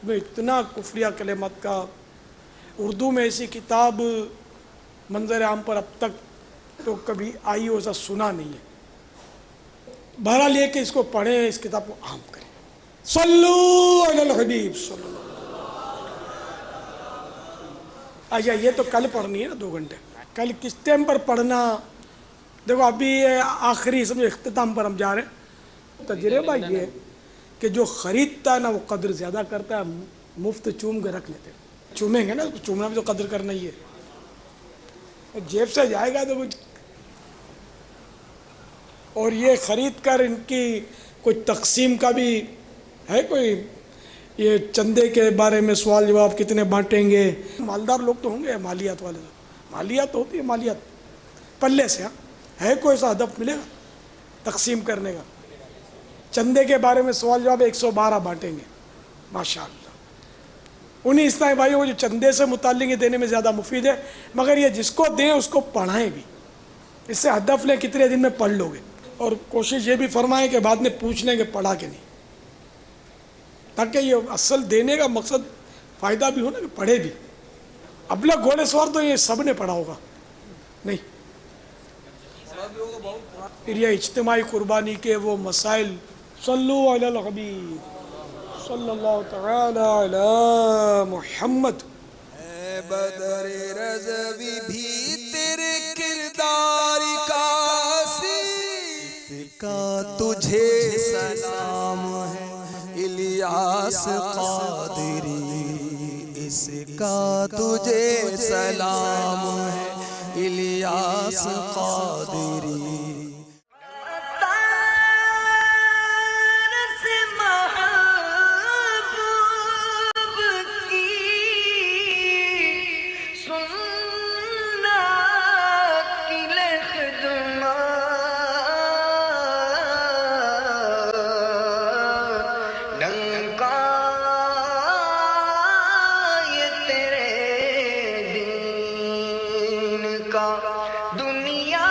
میں اتنا کفریہ کلمات کا اردو میں ایسی کتاب منظر عام پر اب تک تو کبھی آئی ہو ایسا سنا نہیں ہے. بہرحال یہ کہ اس کو پڑھیں، اس کتاب کو عام کریں. صلو علی الحبیب صلی اللہ. اچھا یہ تو کل پڑھنی ہے نا 2 گھنٹے. کل کس ٹائم پر پڑھنا؟ دیکھو ابھی آخری سمجھو اختتام پر ہم جا رہے ہیں. تجربہ یہ ہے کہ جو خریدتا ہے نا وہ قدر زیادہ کرتا ہے، مفت چوم کے رکھ لیتے ہیں. چومیں گے نا، چومنا بھی تو قدر کرنا ہی ہے. جیب سے جائے گا تو کچھ، اور یہ خرید کر ان کی کوئی تقسیم کا بھی ہے، کوئی یہ چندے کے بارے میں سوال جواب کتنے بانٹیں گے. مالدار لوگ تو ہوں گے، مالیات والے، مالیات ہوتی ہے، مالیات پلے سے. ہاں ہے کوئی ایسا ہدف ملے گا تقسیم کرنے کا؟ چندے کے بارے میں سوال جواب 112 بانٹیں گے ماشاءاللہ. انہیں اسلامی بھائیوں کو جو چندے سے متعلق دینے میں زیادہ مفید ہے، مگر یہ جس کو دیں اس کو پڑھائیں بھی. اس سے ہدف لیں کتنے دن میں پڑھ لو گے، اور کوشش یہ بھی فرمائیں کہ بعد میں پوچھ لیں کہ پڑھا کہ نہیں، تاکہ یہ اصل دینے کا مقصد فائدہ بھی ہو نا، کہ پڑھے بھی. ابلا گھوڑے سوار تو یہ سب نے پڑھا ہوگا نہیں. پھر یہ اجتماعی قربانی کے وہ مسائل. صلو علی الحبیب صلی اللہ تعالی علی محمد. اے بدر رضوی بھی تیرے کردار کا صرف کا تجھے سلام ہے. الیاس قادری اس کا تجھے سلام ہے. الیاس قادری دنیا